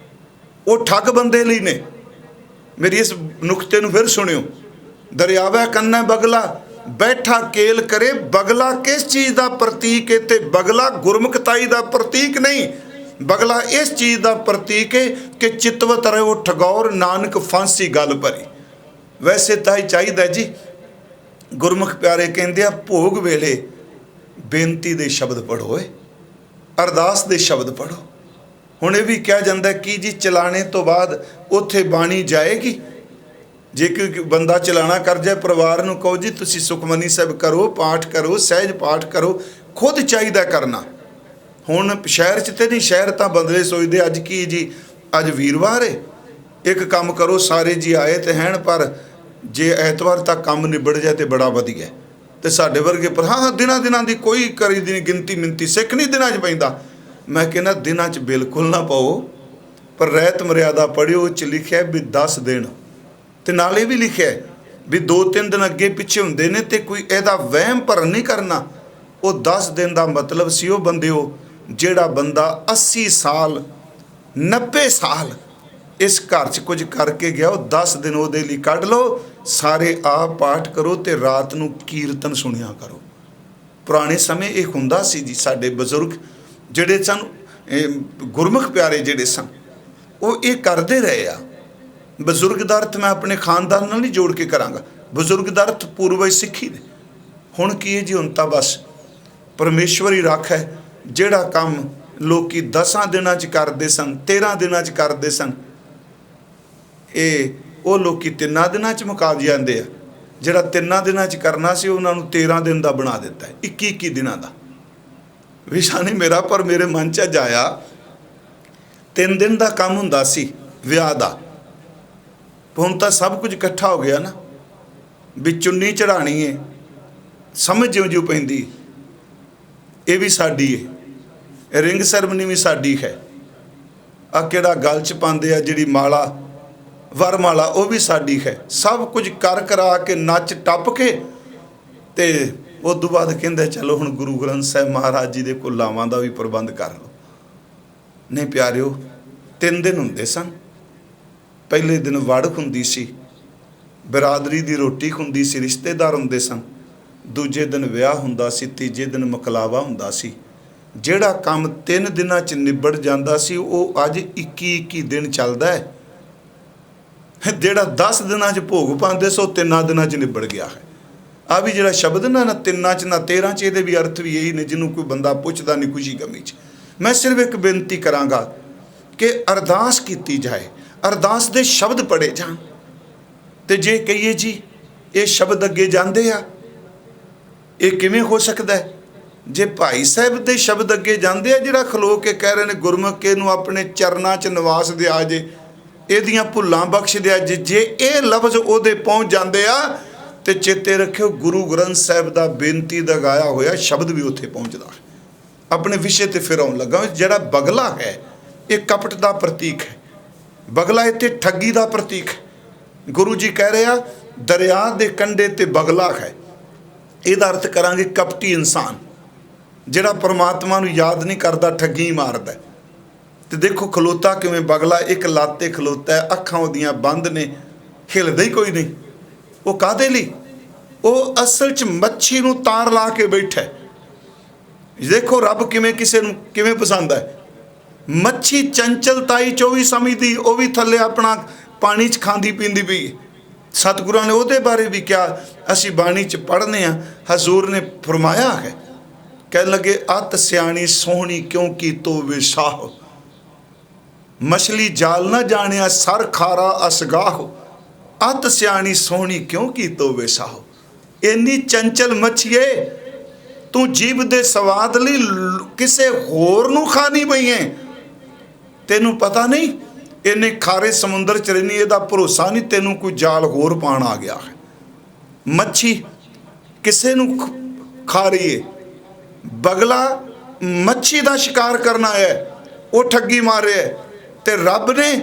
ਉਹ ਠੱਗ ਬੰਦੇ ਲਈ ਨੇ। ਮੇਰੀ ਇਸ ਨੁਕਤੇ ਨੂੰ ਫਿਰ ਸੁਣਿਓ, ਦਰਿਆਵੈ ਕੰਨੈ ਬਗਲਾ ਬੈਠਾ ਕੇਲ ਕਰੇ। ਬਗਲਾ ਕਿਸ ਚੀਜ਼ ਦਾ ਪ੍ਰਤੀਕ ਹੈ? ਤੇ ਬਗਲਾ ਗੁਰਮੁਖਤਾਈ ਦਾ ਪ੍ਰਤੀਕ ਨਹੀਂ, ਬਗਲਾ ਇਸ ਚੀਜ਼ ਦਾ ਪ੍ਰਤੀਕ ਹੈ ਕਿ ਚਿਤਵਤ ਰਹਿਓ ਠਗੌਰ, ਨਾਨਕ ਫਾਂਸੀ ਗੱਲ ਭਰੀ। ਵੈਸੇ ਤਾਂ ਹੀ ਚਾਹੀਦਾ ਜੀ, ਗੁਰਮੁਖ ਪਿਆਰੇ ਕਹਿੰਦੇ ਆ ਭੋਗ ਵੇਲੇ ਬੇਨਤੀ ਦੇ ਸ਼ਬਦ ਪੜ੍ਹੋ, ਅਰਦਾਸ ਦੇ ਸ਼ਬਦ ਪੜ੍ਹੋ। ਹੁਣ ਇਹ ਵੀ ਕਿਹਾ ਜਾਂਦਾ ਕੀ ਜੀ, ਚਲਾਣੇ ਤੋਂ ਬਾਅਦ ਉੱਥੇ ਬਾਣੀ ਜਾਏਗੀ। ਜੇ ਕੋਈ ਬੰਦਾ ਚਲਾਣਾ ਕਰ ਜਾਏ, ਪਰਿਵਾਰ ਨੂੰ ਕਹੋ ਜੀ ਤੁਸੀਂ ਸੁਖਮਨੀ ਸਾਹਿਬ ਕਰੋ, ਪਾਠ ਕਰੋ, ਸਹਿਜ ਪਾਠ ਕਰੋ, ਖੁਦ ਚਾਹੀਦਾ ਕਰਨਾ। ਹੁਣ ਸ਼ਹਿਰ 'ਚ ਤੇ ਨਹੀਂ, ਸ਼ਹਿਰ ਤਾਂ ਬਦਲੇ ਸੋਚਦੇ ਅੱਜ ਕੀ ਜੀ, ਅੱਜ ਵੀਰਵਾਰ ਹੈ, ਇੱਕ ਕੰਮ ਕਰੋ, ਸਾਰੇ ਜੀ ਆਏ ਤੇ ਹੈਣ, ਪਰ ਜੇ ਐਤਵਾਰ ਤੱਕ ਕੰਮ ਨਿਬੜ ਜਾਏ ਤੇ ਬੜਾ ਵਧੀਆ। ਤੇ ਸਾਡੇ ਵਰਗੇ ਪਰ ਹਾਂ ਦਿਨਾਂ ਦਿਨਾਂ ਦੀ ਕੋਈ ਕਰੀ ਦੀ ਗਿਣਤੀ ਮਿੰਤੀ ਸਿੱਖ ਨਹੀਂ ਦਿਨਾਂ 'ਚ ਪੈਂਦਾ। ਮੈਂ ਕਹਿੰਦਾ ਦਿਨਾਂ 'ਚ ਬਿਲਕੁਲ ਨਾ ਪਾਓ, ਪਰ ਰਹਿਤ ਮਰਿਆਦਾ ਪੜ੍ਹਿਓ, 'ਚ ਲਿਖਿਆ ਵੀ 10 ਦਿਨ, ਤੇ ਨਾਲੇ ਵੀ ਲਿਖਿਆ ਵੀ 2-3 ਦਿਨ ਅੱਗੇ ਪਿੱਛੇ ਹੁੰਦੇ ਨੇ, ਤੇ ਕੋਈ ਇਹਦਾ ਵਹਿਮ ਭਰਨ ਨਹੀਂ ਕਰਨਾ। ਉਹ 10 ਦਿਨ ਦਾ ਮਤਲਬ ਸੀ ਉਹ ਬੰਦਿਓ ਜਿਹੜਾ ਬੰਦਾ 80 ਸਾਲ 90 ਸਾਲ ਇਸ ਘਰ 'ਚ ਕੁਝ ਕਰਕੇ ਗਿਆ, ਉਹ 10 ਦਿਨ ਉਹਦੇ ਲਈ ਕੱਢ ਲਓ, ਸਾਰੇ ਆਪ ਪਾਠ ਕਰੋ ਤੇ ਰਾਤ ਨੂੰ ਕੀਰਤਨ ਸੁਣਿਆ ਕਰੋ। ਪੁਰਾਣੇ ਸਮੇਂ ਇਹ ਹੁੰਦਾ ਸੀ ਜੀ। ਸਾਡੇ ਬਜ਼ੁਰਗ ਜਿਹੜੇ ਸਨ, ਗੁਰਮੁਖ ਪਿਆਰੇ ਜਿਹੜੇ ਸਨ, ਉਹ ਇਹ ਕਰਦੇ ਰਹੇ ਆ। ਬਜ਼ੁਰਗ ਦਾ ਅਰਥ ਮੈਂ ਆਪਣੇ ਖਾਨਦਾਨ ਨਾਲ ਨਹੀਂ ਜੋੜ ਕੇ ਕਰਾਂਗਾ, ਬਜ਼ੁਰਗ ਦਾ ਅਰਥ ਪੂਰਵਜ ਸਿੱਖੀ ਨੇ। ਹੁਣ ਕੀ ਹੈ ਜੀ, ਹੁਣ ਤਾਂ ਬਸ ਪਰਮੇਸ਼ਵਰ ਹੀ ਰੱਖ ਹੈ। ਜਿਹੜਾ ਕੰਮ ਲੋਕੀ 10 ਦਿਨਾਂ 'ਚ ਕਰਦੇ ਸਨ, 13 ਦਿਨਾਂ 'ਚ ਕਰਦੇ ਸਨ, ਉਹ ਲੋਕੀ 3 ਦਿਨਾਂ 'ਚ ਮੁਕਾ ਜਾਂਦੇ ਆ। ਜਿਹੜਾ 3 ਦਿਨਾਂ 'ਚ ਕਰਨਾ ਸੀ ਉਹਨਾਂ ਨੂੰ 13 ਦਿਨ ਦਾ ਬਣਾ ਦਿੱਤਾ, 21 ਦਿਨਾਂ ਦਾ। ਵਿਸ਼ਾ ਨਹੀਂ ਮੇਰਾ, ਪਰ ਮੇਰੇ ਮਨ 'ਚ ਅੱਜ ਆਇਆ 3 ਦਿਨ ਦਾ ਕੰਮ ਹੁੰਦਾ ਸੀ ਵਿਆਹ ਦਾ, ਹੁਣ ਤਾਂ ਸਭ ਕੁਝ ਇਕੱਠਾ ਹੋ ਗਿਆ ਨਾ। ਵੀ ਚੁੰਨੀ ਚੜਾਣੀ ਹੈ, ਸਮਝ ਜਿਉਂ ਪੈਂਦੀ, ਇਹ ਵੀ ਸਾਡੀ ਹੈ। ਰਿੰਗ ਸੈਰਮਨੀ ਵੀ ਸਾਡੀ ਹੈ। ਆ ਕਿਹੜਾ ਗਲ 'ਚ ਪਾਉਂਦੇ ਆ ਜਿਹੜੀ ਮਾਲਾ, ਵਰਮਾਲਾ, ਉਹ ਵੀ ਸਾਡੀ ਹੈ। ਸਭ ਕੁਝ ਕਰ ਕਰਾ ਕੇ ਨੱਚ ਟੱਪ ਕੇ ਤੇ ਉਸ ਤੋਂ ਬਾਅਦ ਕਹਿੰਦੇ ਚਲੋ ਹੁਣ ਗੁਰੂ ਗ੍ਰੰਥ ਸਾਹਿਬ ਮਹਾਰਾਜ ਜੀ ਦੇ ਕੁਲਾਵਾਂ ਦਾ ਵੀ ਪ੍ਰਬੰਧ ਕਰ ਲਓ। ਨਹੀਂ ਪਿਆਰਿਓ, 3 ਦਿਨ ਹੁੰਦੇ ਸਨ। ਪਹਿਲੇ ਦਿਨ ਵੜ ਹੁੰਦੀ ਸੀ, ਬਰਾਦਰੀ ਦੀ ਰੋਟੀ ਹੁੰਦੀ ਸੀ, ਰਿਸ਼ਤੇਦਾਰ ਹੁੰਦੇ ਸਨ। ਦੂਜੇ ਦਿਨ ਵਿਆਹ ਹੁੰਦਾ ਸੀ, ਤੀਜੇ ਦਿਨ ਮਕਲਾਵਾ ਹੁੰਦਾ ਸੀ। ਜਿਹੜਾ ਕੰਮ 3 ਦਿਨਾਂ 'ਚ ਨਿਬੜ ਜਾਂਦਾ ਸੀ ਉਹ ਅੱਜ 21 ਦਿਨ ਚੱਲਦਾ ਹੈ। ਜਿਹੜਾ 10 ਦਿਨਾਂ 'ਚ ਭੋਗ ਪਾਉਂਦੇ ਸੋ 3 ਦਿਨਾਂ 'ਚ ਨਿਬੜ ਗਿਆ ਹੈ। ਆ ਵੀ ਜਿਹੜਾ ਸ਼ਬਦ ਨਾ 3 'ਚ ਨਾ 13 'ਚ, ਇਹਦੇ ਵੀ ਅਰਥ ਵੀ ਇਹੀ ਨੇ ਜਿਹਨੂੰ ਕੋਈ ਬੰਦਾ ਪੁੱਛਦਾ ਨਹੀਂ ਖੁਸ਼ੀ ਗਮੀ 'ਚ। ਮੈਂ ਸਿਰਫ ਇੱਕ ਬੇਨਤੀ ਕਰਾਂਗਾ ਕਿ ਅਰਦਾਸ ਕੀਤੀ ਜਾਏ, ਅਰਦਾਸ ਦੇ ਸ਼ਬਦ ਪੜ੍ਹੇ ਜਾਣ। ਤੇ ਜੇ ਕਹੀਏ ਜੀ ਇਹ ਸ਼ਬਦ ਅੱਗੇ ਜਾਂਦੇ ਆ, ਇਹ ਕਿਵੇਂ ਹੋ ਸਕਦਾ ਹੈ? ਜੇ ਭਾਈ ਸਾਹਿਬ ਦੇ ਸ਼ਬਦ ਅੱਗੇ ਜਾਂਦੇ ਆ, ਜਿਹੜਾ ਖਲੋ ਕੇ ਕਹਿ ਰਹੇ ਨੇ ਗੁਰਮੁਖੇ ਨੂੰ ਆਪਣੇ ਚਰਨਾਂ 'ਚ ਨਿਵਾਸ ਦਿਆ ਜੇ, ਇਹਦੀਆਂ ਭੁੱਲਾਂ ਬਖਸ਼ ਦਿਆ ਜੇ, ਜੇ ਇਹ ਲਫ਼ਜ਼ ਉਹਦੇ ਪਹੁੰਚ ਜਾਂਦੇ ਆ ਤੇ ਚੇਤੇ ਰੱਖਿਓ ਗੁਰੂ ਗ੍ਰੰਥ ਸਾਹਿਬ ਦਾ ਬੇਨਤੀ ਦਾ ਗਾਇਆ ਹੋਇਆ ਸ਼ਬਦ ਵੀ ਉੱਥੇ ਪਹੁੰਚਦਾ ਹੈ। ਆਪਣੇ ਵਿਸ਼ੇ ਤੇ ਫਿਰ ਆਉਣ ਲੱਗਾ। ਜਿਹੜਾ ਬਗਲਾ ਹੈ ਇਹ ਕਪਟ ਦਾ ਪ੍ਰਤੀਕ ਹੈ। ਬਗਲਾ ਇੱਥੇ ਠੱਗੀ ਦਾ ਪ੍ਰਤੀਕ ਹੈ। ਗੁਰੂ ਜੀ ਕਹਿ ਰਹੇ ਆ ਦਰਿਆ ਦੇ ਕੰਢੇ ਤੇ ਬਗਲਾ ਹੈ। ਇਹਦਾ ਅਰਥ ਕਰਾਂਗੇ ਕਪਟੀ ਇਨਸਾਨ, ਜਿਹੜਾ ਪਰਮਾਤਮਾ ਨੂੰ ਯਾਦ ਨਹੀਂ ਕਰਦਾ, ਠੱਗੀ ਮਾਰਦਾ। ਤੇ ਦੇਖੋ ਖਲੋਤਾ ਕਿਵੇਂ ਬਗਲਾ, ਇੱਕ ਲੱਤ ਤੇ ਖਲੋਤਾ ਹੈ, ਅੱਖਾਂ ਉਹਦੀਆਂ ਬੰਦ ਨੇ, ਹਿਲਦਾ ਹੀ ਕੋਈ ਨਹੀਂ। ਉਹ ਕਾਹਦੇ ਲਈ? ਉਹ ਅਸਲ 'ਚ ਮੱਛੀ ਨੂੰ ਤਾਰ ਲਾ ਕੇ ਬੈਠਾ। ਦੇਖੋ ਰੱਬ ਕਿਵੇਂ ਕਿਸੇ ਨੂੰ ਕਿਵੇਂ ਪਸੰਦ ਹੈ। ਮੱਛੀ ਚੰਚਲਤਾਈ 'ਚ ਵੀ ਸਮਝਦੀ, ਉਹ ਵੀ ਥੱਲੇ ਆਪਣਾ ਪਾਣੀ 'ਚ ਖਾਂਦੀ ਪੀਂਦੀ ਪਈ। ਸਤਿਗੁਰਾਂ ਨੇ ਉਹਦੇ ਬਾਰੇ ਵੀ ਕਿਹਾ, ਅਸੀਂ ਬਾਣੀ 'ਚ ਪੜ੍ਹਨੇ ਆ, ਹਜ਼ੂਰ ਨੇ ਫਰਮਾਇਆ ਹੈ, ਕਹਿਣ ਲੱਗੇ ਅਤ ਸਿਆਣੀ ਸੋਹਣੀ ਕਿਉਂ ਕੀਤੋ ਵਿਸਾਹ, ਮਛਲੀ ਜਾਲ ਨਾ ਜਾਣਿਆ ਸਰ ਖਾਰਾ ਅਸਗਾਹ, ਅਤ ਸਿਆਣੀ ਸੋਹਣੀ ਕਿਉਂ ਕੀਤੋ ਵਿਸਾਹ। ਇੰਨੀ ਚੰਚਲ ਮੱਛੀਏ, ਤੂੰ ਜੀਭ ਦੇ ਸਵਾਦ ਲਈ ਕਿਸੇ ਹੋਰ ਨੂੰ ਖਾਣੀ ਪਈ ਹੈ। ਤੈਨੂੰ ਪਤਾ ਨਹੀਂ ਇਹਨੇ ਖਾਰੇ ਸਮੁੰਦਰ 'ਚ ਰਹਿਣੀ, ਇਹਦਾ ਭਰੋਸਾ ਨਹੀਂ, ਤੈਨੂੰ ਕੋਈ ਜਾਲ ਹੋਰ ਪਾਣ ਆ ਗਿਆ ਹੈ। ਮੱਛੀ ਕਿਸੇ ਨੂੰ ਖਾ ਰਹੀ ਹੈ, ਬਗਲਾ ਮੱਛੀ ਦਾ ਸ਼ਿਕਾਰ ਕਰਨ ਆਇਆ, ਉਹ ਠੱਗੀ ਮਾਰ ਰਿਹਾ। ਤੇ ਰੱਬ ਨੇ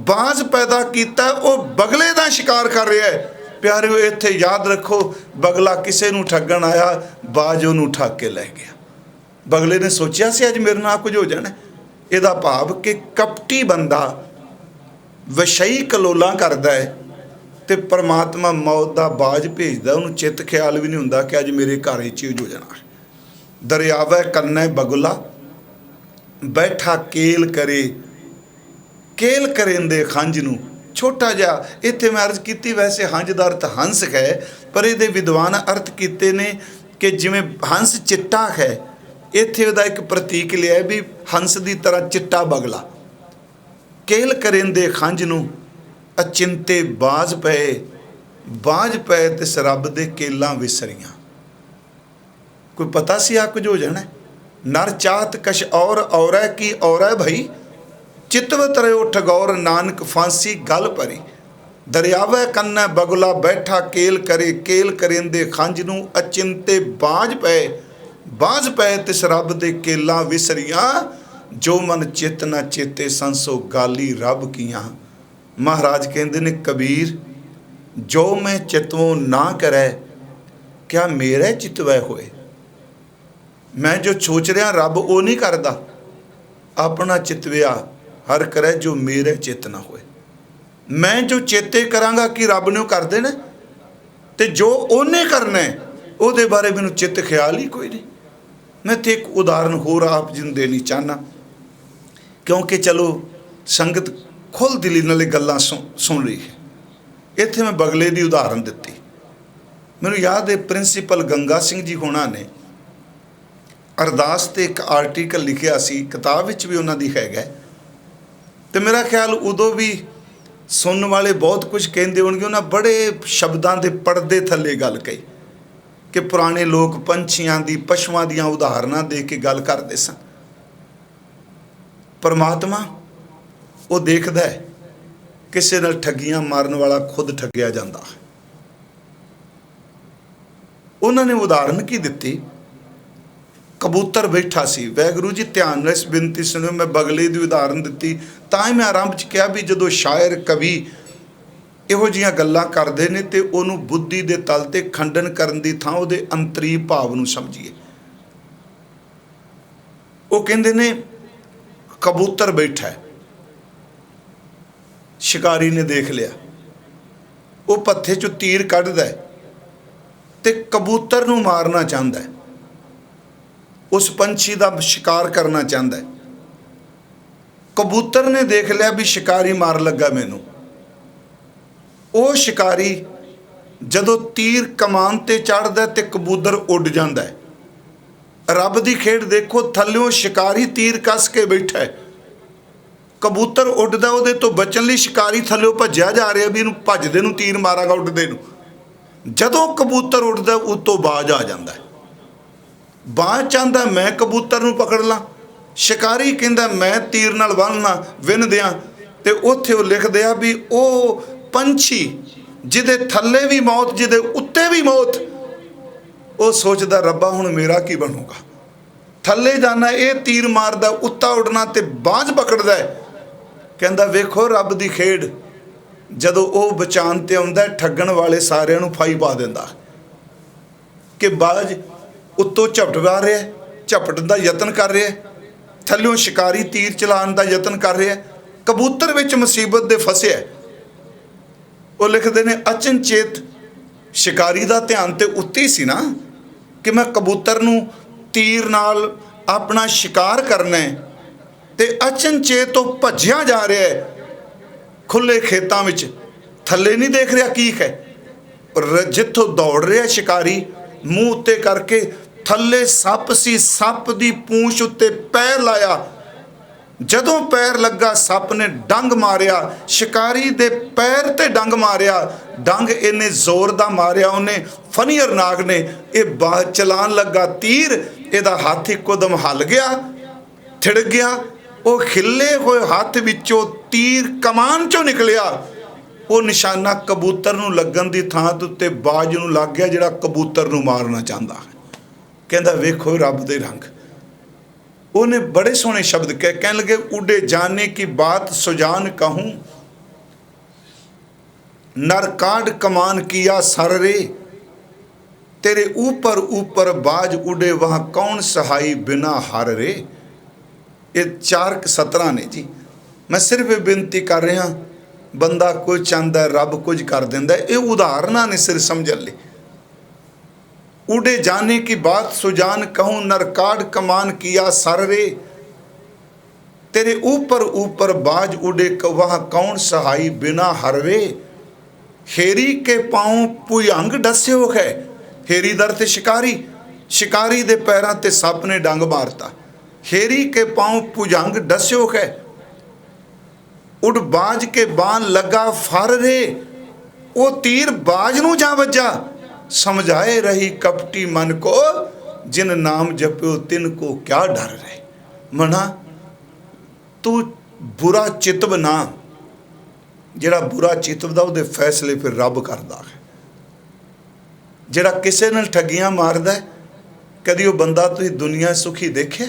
ਬਾਜ਼ ਪੈਦਾ ਕੀਤਾ, ਉਹ ਬਗਲੇ ਦਾ ਸ਼ਿਕਾਰ ਕਰ ਰਿਹਾ ਹੈ। ਪਿਆਰਿਓ ਇੱਥੇ ਯਾਦ ਰੱਖੋ, ਬਗਲਾ ਕਿਸੇ ਨੂੰ ਠੱਗਣ ਆਇਆ, ਬਾਜ਼ ਉਹਨੂੰ ਠੱਗ ਕੇ ਲੈ ਗਿਆ। ਬਗਲੇ ਨੇ ਸੋਚਿਆ ਸੀ ਅੱਜ ਮੇਰੇ ਨਾਲ ਕੁਝ ਹੋ ਜਾਣਾ। ਇਹਦਾ ਭਾਵ ਕਿ ਕਪਟੀ ਬੰਦਾ ਵਸ਼ਈ ਕਲੋਲਾਂ ਕਰਦਾ ਹੈ ਤੇ ਪਰਮਾਤਮਾ ਮੌਤ ਦਾ ਬਾਜ਼ ਭੇਜਦਾ, ਉਹਨੂੰ ਚਿੱਤ ਖਿਆਲ ਵੀ ਨਹੀਂ ਹੁੰਦਾ ਕਿ ਅੱਜ ਮੇਰੇ ਘਰ ਹੀ ਚੀਜ਼ ਹੋ ਜਾਣਾ ਹੈ। ਦਰਿਆਵੇ ਕੰਨੇ ਬਗਲਾ ਬੈਠਾ ਕੇਲ ਕਰੇ, ਕੇਲ ਕਰੇਂਦੇ ਹੰਝ ਨੂੰ। ਛੋਟਾ ਜਿਹਾ ਇੱਥੇ ਮੈਂ ਅਰਜ਼ ਕੀਤੀ, ਵੈਸੇ ਹੰਝ ਦਾ ਅਰਥ ਹੰਸ ਹੈ, ਪਰ ਇਹਦੇ ਵਿਦਵਾਨ ਅਰਥ ਕੀਤੇ ਨੇ ਕਿ ਜਿਵੇਂ ਹੰਸ ਚਿੱਟਾ ਹੈ, ਇੱਥੇ ਉਹਦਾ ਇੱਕ ਪ੍ਰਤੀਕ ਲਿਆ ਵੀ ਹੰਸ ਦੀ ਤਰ੍ਹਾਂ ਚਿੱਟਾ ਬਗਲਾ। ਕੇਲ ਕਰੇਂਦੇ ਹੰਝ ਨੂੰ ਅਚਿੰਤੇ ਬਾਜ਼ ਪਏ, ਬਾਜ਼ ਪਏ ਤਿਸ ਰੱਬ ਦੇ ਕੇਲਾਂ ਵਿਸਰੀਆਂ। ਕੋਈ ਪਤਾ ਸੀ ਆ ਕੁਝ ਹੋ ਜਾਣਾ। ਨਰ ਚਾਹਤ ਕਸ਼ ਔਰੈ ਕੀ ਔਰੈ ਭਈ, ਚਿਤਵਤ ਰਿਓ ਠਗੌਰ ਨਾਨਕ ਫਾਂਸੀ ਗਲ ਭਰੀ। दरियावे कन्नै बगुला बैठा केल करेंदे खंज नूं अचिंते बाज पए तिस रब दे केलां विसरियां जो मन चित न चेते संसो गाली रब कियां। महाराज कहते ने कबीर जो मैं चितवों ना करे क्या मेरे चितवै होए। मैं जो सोच रहा रब वो नहीं करता, अपना चितविया हर करे जो मेरे चित ना होए। मैं जो चेते करांगा कि रब ने कर देना, ते जो उन्हें करना है ਉਹਦੇ बारे मैनू चित ख्याल ही कोई नहीं। मैं तो एक उदाहरण होर आप जी देनी चाहना, क्योंकि चलो संगत खुल दिली नाले गल्लां सुन रही है। इत्थे मैं बगले की उदाहरण दी। मैनू याद है प्रिंसीपल गंगा सिंह जी होना ने अरदास ते एक आर्टिकल लिखिया सी, किताब विच भी उन्हां दी हैगा। तो मेरा ख्याल उदों भी सुनने वाले बहुत कुछ कहते होणगे। उन्हें बड़े शब्दों के पड़दे थले गल कही कि पुराने लोग पंछियां दी पशुआं दियां उदाहरणां दे के गल करते सन। परमात्मा वो देखदा है किसी नाल ठगियां मारन वाला खुद ठगिया जाता है। उन्होंने उदाहरण की दिती, कबूतर बैठा सी। वैगुरू जी ध्यान नाल इस बिनती सुनियो, मैं बगले की उदाहरण दी तां मैं आरंभ च कहा भी जदों शायर कवि इहो जिहियां गल्लां करदे ने ते उहनूं बुद्धि दे तल ते खंडन करन दी थां उहदे अंतरी भाव नूं समझीए। वो कहंदे ने कबूतर बैठा है, शिकारी ने देख लिया, वो पत्थे चों तीर कढदा है ते कबूतर नूं मारना चाहता है, उस पंछी का शिकार करना चाहता है। कबूतर ने देख लिया भी शिकारी मार लगा मैनू। वो शिकारी जदों तीर कमान ते चढ़दा ते कबूतर उड़ जाता है। रब की खेड देखो, थल्लों शिकारी तीर कस के बैठा है, कबूतर उड़दा उहदे तो बचन लई शिकारी थल्लों भज्या जा रहा भी इहनूं भजदे नूं तीर मारांगा उड़दे नूं। जदों कबूतर उड़दा उत्तों बाज आ जाता है। बाज चाहता मैं कबूतर नूं पकड़ ला, शिकारी कहंदा मैं तीर नाल बन्नना विन दियां। ते उत्थे वो लिख दिया भी वो पंछी जिदे थल्ले भी मौत जिदे उत्ते भी मौत, वो सोचदा रब्बा हुण मेरा की बनूगा। थल्ले जाना ये तीर मारदा, उत्ता उड़ना ते बाज पकड़दा है। कहंदा वेखो रब दी खेड, जदों वो बचान ते आउंदा ठगण वाले सारिਆਂ ਨੂੰ फाई पा दिंदा कि बाज उत्तों झपटवा रहा है, झपटन का यतन कर रहा है, थल्लों शिकारी तीर चलाने का यतन कर रहा है, कबूतर विच मुसीबत दे फसिया। वो लिखते हैं अचनचेत शिकारी का ध्यान तो उत्ते ही सी ना कि मैं कबूतर नूं तीर नाल अपना शिकार करना है, ते अचनचेत तो भज्या जा रहा है खुले खेतों में, थल्ले नहीं देख रहा की है। जिथों दौड़ रहा शिकारी मूँह उत्ते करके, थल्ले सप सी, सप की पूंछ उत्ते पैर लाया। जदों पैर लगा सप ने डंग मारिया, शिकारी दे पैर ते डंग मारिया। डंग इन्ने जोर दा मारिया उन्हें फनीअर नाग ने, ये बाज चलान लगा तीर, इहदा हाथ इकोदम हल गया, थिड़ गया। वो खिले हुए हाथ विचों तीर कमान चों निकलिया। वो निशाना कबूतर नूं लगन दी थां ते उत्ते बाज नूं लग गया जिहड़ा कबूतर नूं मारना चाहता है। कहंदा वेखो रब दे रंग। उन्हें बड़े सोहने शब्द कह लगे, उड़े जाने की बात सुजान कहूँ, नरकाड कमान किया सर रे, तेरे ऊपर ऊपर बाज उड़े वहाँ कौन सहाई बिना हार रे। ये 4 सतरां ने जी। मैं सिर्फ बेनती कर रहा, बंदा कुछ चाहता है रब कुछ कर देंदा। ये उदाहरणा ने सिर समझन लई। उड़े जाने की बात सुजान कहूँ, नरकाड कमान किया सर रे, तेरे ऊपर ऊपर बाज उड़े वहाँ कौन सहाई बिना हर रे। हेरी के पाँव भुजंग डस्यो है, हेरी दर ते शिकारी, शिकारी दे पैरां ते सप ने डंग मारता। हेरी के पाँव भुजंग डस्यो है, उड़ बाज के बाण लगा फर रे। वो तीर बाज नूं जा वज्जा, समझाए रही कपटी मन को, जिन नाम जप्यो तिन को क्या डर रहे। मना तू बुरा चितव ना, ਜਿਹੜਾ ਬੁਰਾ ਚਿਤਵਦਾ ਉਹਦੇ ਫੈਸਲੇ ਫਿਰ ਰੱਬ ਕਰਦਾ ਹੈ। ਜਿਹੜਾ ਕਿਸੇ ਨਾਲ ਠੱਗੀਆਂ ਮਾਰਦਾ ਕਦੀ ਉਹ ਬੰਦਾ ਤੁਸੀਂ ਦੁਨੀਆ ਸੁਖੀ ਦੇਖਿਆ?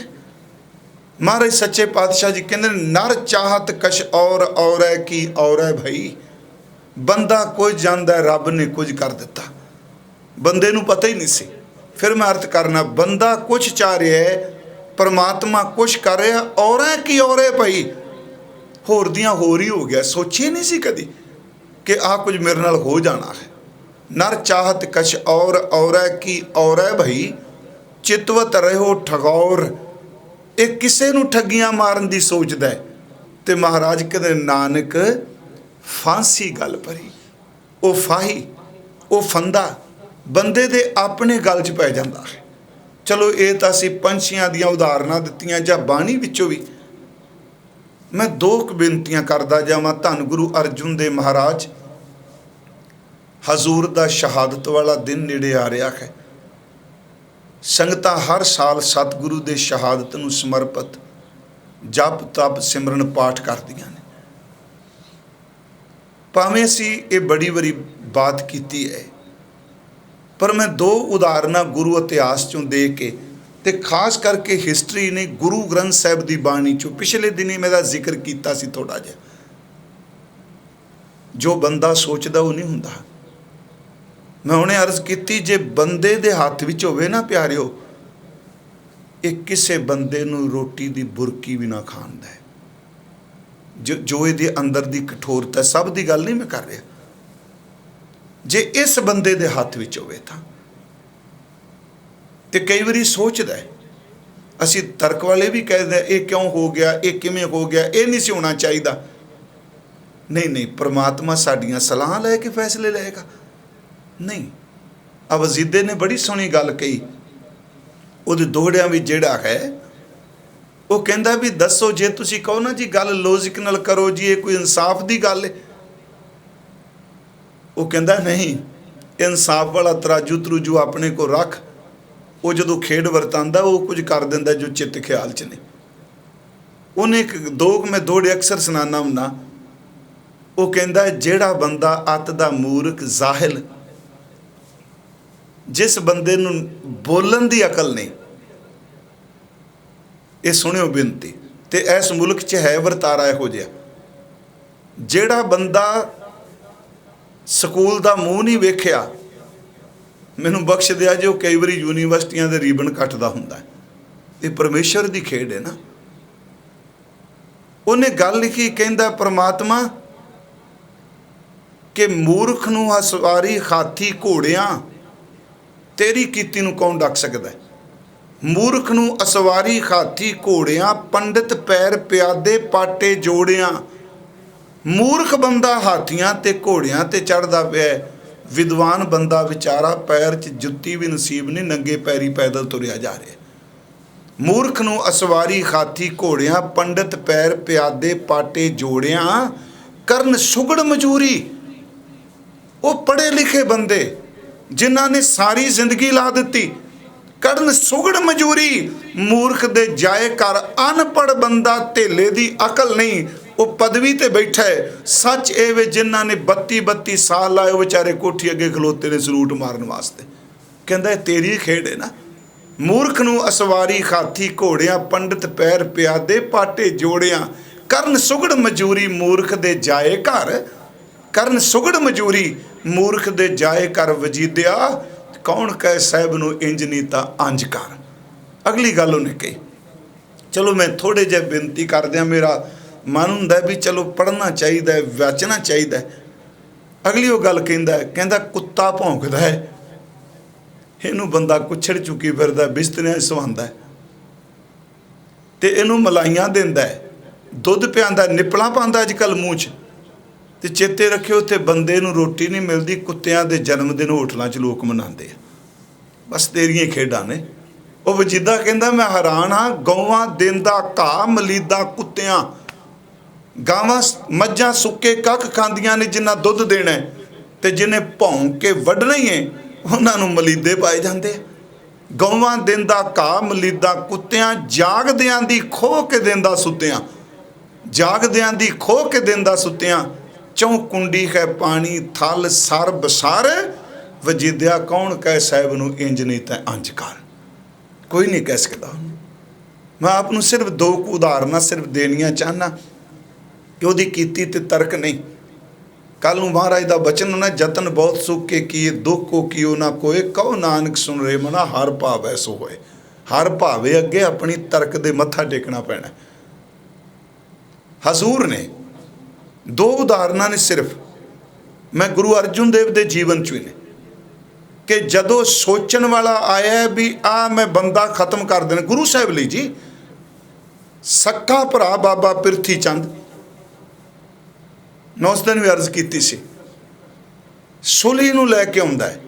ਮਹਾਰਾਜ ਸੱਚੇ ਪਾਤਸ਼ਾਹ ਜੀ ਕਹਿੰਦੇ ਨਰ ਚਾਹਤ ਕਛ ਔਰ ਹੈ ਕੀ ਔਰ ਹੈ ਭਈ। ਬੰਦਾ ਕੁਝ ਜਾਂਦਾ, ਰੱਬ ਨੇ ਕੁਝ ਕਰ ਦਿੱਤਾ। ਬੰਦੇ ਨੂੰ ਪਤਾ ਹੀ ਨਹੀਂ ਸੀ। ਫਿਰ ਮੈਂ ਅਰਥ ਕਰਨਾ, ਬੰਦਾ ਕੁਛ ਚਾਹ ਰਿਹਾ ਹੈ, परमात्मा कुछ कर रहा, और है कि और है भाई, होर दियां होर ही हो गया। सोचे नहीं सी कदी कि आ कुछ मेरे नाल हो जाना है। नर चाहत कछ और है कि और है भाई, चितवत रहो ठगौर। ये किसे नूं ठगियां मारन दी सोचदा है। ते महाराज कहते नानक फांसी गल भरी, वो फाही वो फंदा बंदे दे अपने गल च पै जांदा है। चलो ये तो असीं पंछियां दियां उदाहरणां दित्तियां जां बाणी विचों भी। मैं दो बेनतियां करदा जावां। धन गुरु अर्जुन देव महाराज हजूर दा शहादत वाला दिन नेड़े आ रहा है। संगतां हर साल सतगुरु दे शहादत नूं समर्पित जप तप सिमरन पाठ करदियां ने। भावें असीं ये बड़ी बड़ी बात कीती है, पर मैं दो उदाहरणा गुरु इतिहास चों दे के ते खास करके हिस्टरी ने गुरु ग्रंथ साहिब की बाणी चों पिछले दिनी मेरा जिक्र किया सी थोड़ा जिहा। जो बंदा सोचदा वो नहीं हुंदा। मैं हुणे अर्ज की, जे बंदे दे हाथ विच होवे ना प्यारिओ, ये किसे बंदे नूं रोटी दी बुरकी भी ना खांदा है। जो इहदे अंदर दी कठोरता, सब दी गल नहीं मैं कर रहा, जे इस बंदे दे हाथ विच होवे तां। ते कई बारी सोचदा है, असीं तर्क वाले भी कहते हैं ये क्यों हो गया, ये किवें हो गया, ये नहीं सी होना चाहिदा। नहीं नहीं, परमात्मा साडियां सलाह लैके फैसले लेगा नहीं। अब वजीदे ने बड़ी सोहनी गल कही, उहदे दोहड़ियां विच जिहड़ा है वो कहंदा भी दसो, जे तुसीं कहो ना जी गल लॉजिक नाल करो जी, ये कोई इंसाफ दी गल है। वो कहंदा नहीं, इंसाफ वाला तराजू तरूजू अपने को रख। वो जो खेड वरतांदा वो कुछ कर दिंदा जो चित्त ख्याल च नहीं। उन्हें एक दो मैं दोहड़े अक्सर सुनाना हुंदा। वो कहंदा जेड़ा बंदा अत दा मूर्ख जाहिल, जिस बंदे नूं बोलन दी अकल नहीं, ये सुनियो बेनती, ते इस मुल्क च है वरतारा इहो जिहा। जेड़ा बंदा स्कूल दा मूँह नहीं वेखिया, मैनूं बख्श दिया जो कई बारी यूनीवर्सिटियां दे रीबन कटदा हुंदा है। ये परमेश्वर दी खेड है ना। उन्हें गल लिखी, कहंदा परमात्मा कि मूर्ख नूं हसवारी हाथी घोड़ियां, तेरी कीती नूं कौन डक सकदा है। मूर्ख नूं असवारी हाथी घोड़ियां, पंडित पैर प्यादे पाटे जोड़ियां। मूर्ख बंदा हाथियां ते घोड़ियां ते चढ़दा पिया, विद्वान बंदा विचारा पैर च जुत्ती भी नसीब नहीं, नंगे पैरी पैदल तुरिया जा रहा। मूर्ख नूं असवारी हाथी घोड़ियां, पंडित पैर प्यादे पाटे जोड़ियां। करन सुगड़ मजूरी, वो पढ़े लिखे बंदे जिन्हां ने सारी जिंदगी ला दी, करन सुगड़ मजूरी। मूर्ख दे जाए कर अनपढ़ बंदा, धेले दी अकल नहीं, वो पदवी ते बैठा है। सच ए वे जिन्हां ने 32 साल लाए, बेचारे कोठी अगे खलोते ने सलूट मारन वास्ते। कहंदा तेरी खेड है ना। मूर्ख नूं असवारी हाथी घोड़ियां, पंडित पैर प्यादे पाटे जोड़ियां। करन सुगड़ मजूरी, मूर्ख दे जाए घर। करन सुगड़ मजूरी, मूर्ख दे जाए कर वजीदिया। कौन कहे साहब नूं इंज नहीं तां अंज कर। अगली गल उन्हें कही। चलो मैं थोड़े जे बेनती कर दियां, मेरा मन हुंदा भी चलो पढ़ना चाहिए, वाचना चाहिए। अगली वो गल कहंदा कुत्ता भौंकदा है, इनू बंदा कुछड़ चुकी फिरदा, बिस्तरियां सवांदा है ते इनू मलाइयां दिंदा है, दुध पिआंदा, निपलां पांदा अजकल मूँह च। ते चेते रखियो उत्थे बंदे नूं रोटी नहीं मिलती, कुत्तियां दे जन्मदिन होटलों च लोग मनाते हैं। बस तेरियां खेडां ने। वो वजीदा कहंदा मैं हैरान हाँ, गौवां देंदा घाह मलीदा कुत्तियां, गावां मझां सुक्के कख खांदियां ने जिन्ना दुध देना है, ते जिन्हें भौंक के वढना ही है उन्होंने मलीदे पाए जाते। गौवां देंदा घाह मलीदा कुत्तियां, जागदियां दी खोह के देंदा सुत्तियां। जागदियां दी खोह के देंदा सुत्तियां। चौं कुंडी है पानी थल सर बसार, वजिद्या कौन कह साहब नूं इंज नहीं तैं अंज कर। कोई नहीं कह सकता। मैं आपनूं सिर्फ दो उदाहरणा सिर्फ देनियां चाहना कि उहदी कीती ते तर्क नहीं। कल नूं महाराज दा बचन ना, जतन बहुत सुख के किए दुख को कियो ना कोय, कहो नानक सुन रे मना हर भावै सो होए। हर भावे अगे अपनी तर्क दे मत्था टेकना पैना। हजूर ने दो उदाहरणा ने सिर्फ मैं गुरु अर्जुन देव के जीवन च ने कि जदों सोचण वाला आया भी आ मैं बंदा खत्म कर देना। गुरु साहब ली जी सक्का भरा बाबा पिरथी चंद, मैं उस दिन भी अर्ज की सी, सुली नूं लैके आउंदा है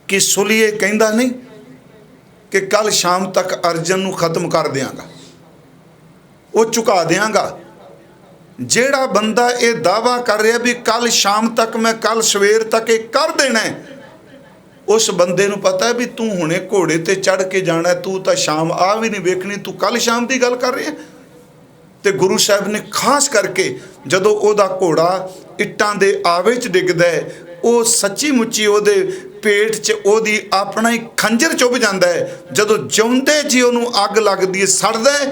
कि सुलीए कहंदा नहीं कि कल शाम तक अर्जन नूं खत्म कर देंगा, वो चुका देंगा। जेड़ा बंदा ये दावा कर रहा भी कल शाम तक मैं कल सवेर तक ये कर देना है, उस बंदे नूं पता है भी तू हुणे घोड़े ते चढ़ के जाना, तू तो शाम आ भी नहीं वेखनी, तू कल शाम की गल कर रहा है। तो गुरु साहब ने खास करके जदों ओदा घोड़ा इट्टां दे आवे च डिगदा है, वो सच्ची मुच्ची ओदे पेट च ओदी अपना ही खंजर चुभ जाता है। जदों जिउंदे जी उहनूं अग लगदी है, सड़दा है,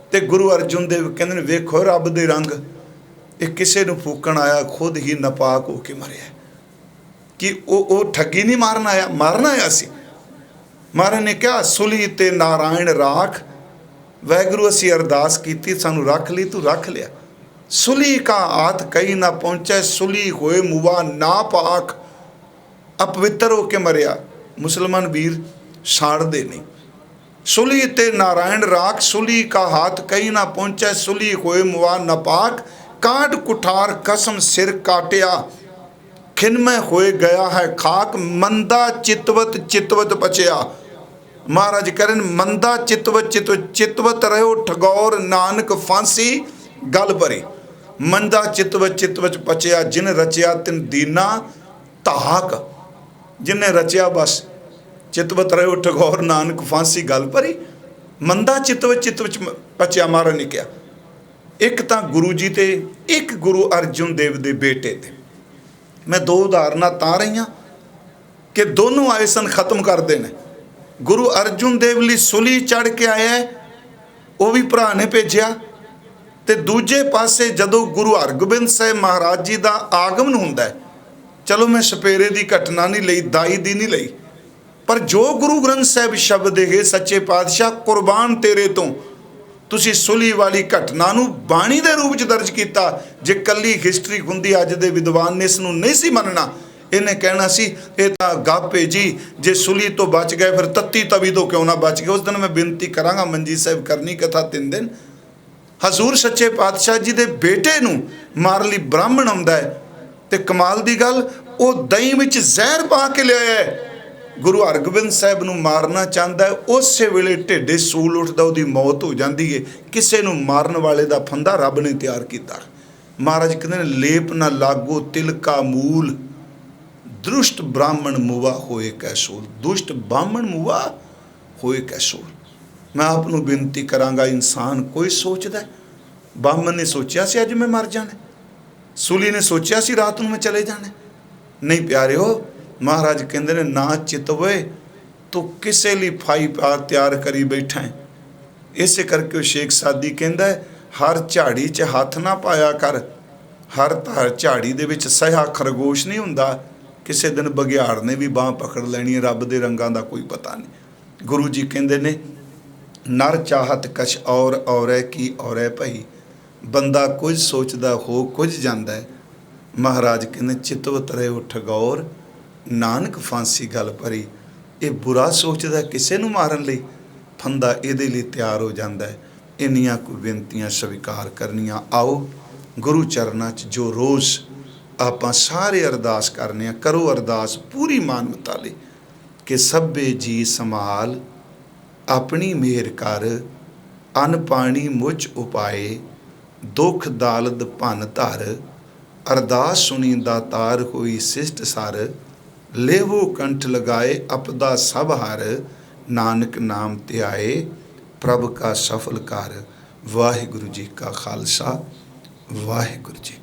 तो गुरु अर्जुन देव कहंदे ने वेखो रब दे रंग, ये किसे नूं फूकण आया खुद ही नपाक हो के मरिया। कि वो ठगी नहीं मारन आया, मारना आया सी। महाराज ने कहा सुली ते नारायण राख, वाहगुरू असी अरदास की सानू रख ली, तू रख लिया। सुली का हाथ कहीं ना पहुंचे, सुली होए मुआ ना पाक, अपवित्र होके मरिया। मुसलमान वीर साड़दे नहीं। सुली ते नारायण राख, सुली का हाथ कहीं ना पहुंचे, सुली होए मुआ नापाक, काट कुठार कसम सिर काटिया, खिनमय होए गया है खाक, मंदा चितवत चितवत बचया। महाराज करें मंदा चितवत चितवत, चितवत रहो ठगौर नानक फांसी गल भरी। मंदा चितवत चितवत बचया, जिन रचया तिन दीना धाक, जिन्हें रचया बस चितवत रहो ठगौर नानक फांसी गल भरी। मंदा चितवत चितवत बचया। महाराज ने कहा एक तो गुरु जी ते एक गुरु अर्जुन देव दे बेटे ते। मैं दो उदाहरणा तां रही कि दोनों आए सन खत्म कर देने। गुरु अर्जुन देव लई सुली चढ़ के आया है, वो भी भरा ने भेजा। तो दूजे पासे जदों गुरु हरगोबिंद साहिब महाराज जी का आगमन हुंदा है, चलो मैं सपेरे की घटना नहीं लई, दाई दी नहीं लई, पर जो गुरु ग्रंथ साहिब शब्द है सच्चे पातशाह कुर्बान तेरे तो तुसी सुली वाली घटना नूं बाणी दे रूप च दर्ज किया। जे कली हिस्टरी हुंदी अज दे विद्वान ने इस नूं नहीं सी मनना, इन्हें कहना सी ये तो गप है जी, जे सुली तो बच गए फिर तत्ती तवी तो क्यों ना बच गए। उस दिन मैं बेनती करांगा मंजी साहब करनी कथा 3 दिन। हजूर सच्चे पातशाह जी दे बेटे नूं मार लई ब्राह्मण आउंदा है, ते कमाल दी गल वो दही विच जहर पा के लिआया है। गुरु हरगोबिंद साहब नूं मारना चाहता है, उस वेले ढिड्डे सूल उठदा, उहदी मौत हो जाती है। किसी नूं मारन वाले दा फंदा रब ने तैयार किया। महाराज कहते हैं लेप ना लागो तिलका मूल, दुष्ट ब्राह्मण मुआ होए कैसूल। दुष्ट ब्राह्मण मुआ होए कैसूल। मैं आपनूं बेनती करांगा, इंसान कोई सोचदा है, ब्राह्मण ने सोचा सी अज मैं मर जाना, सुली ने सोचा सी रात नूं मैं चले जाना। नहीं प्यारिओ, महाराज कहते ने ना चितवे तो किसे लिए फाई पा तैयार करी बैठा है। इस करके शेख सादी कहता है हर झाड़ी च हथ ना पाया कर, हर तार झाड़ी दे विच सहा खरगोश नहीं हुंदा। किसी दिन बघियाड़ ने भी बांह पकड़ लैनी है, रब दे रंगां दा कोई पता नहीं। गुरु जी कहते ने नर चाहत कछ और है की और है भई, बंदा कुछ सोचदा हो कुछ जांदा है। महाराज कहते चितवत रहे ठगौर नानक फांसी गल भरी। ये बुरा सोचदा किसे नूं मारन लई, फंदा इहदे लई तैयार हो जाता है। इन्नियां कोई बेनतियां स्वीकार करनियां। आओ गुरु चरनां च जो रोज़ आपां सारे अरदास करने, करो अरदास पूरी मानवता लई कि सभे जी संभाल अपनी मेहर कर, अन पानी मुझ उपाए, दुख दालद भन धर, अरदास सुनी दातार होई सिष्ट सर, लेवो कंठ लगाए अपदा सब हर, नानक नाम ध्याए प्रभ का सफल कर। वाहिगुरु जी का खालसा, वाहिगुरु जी।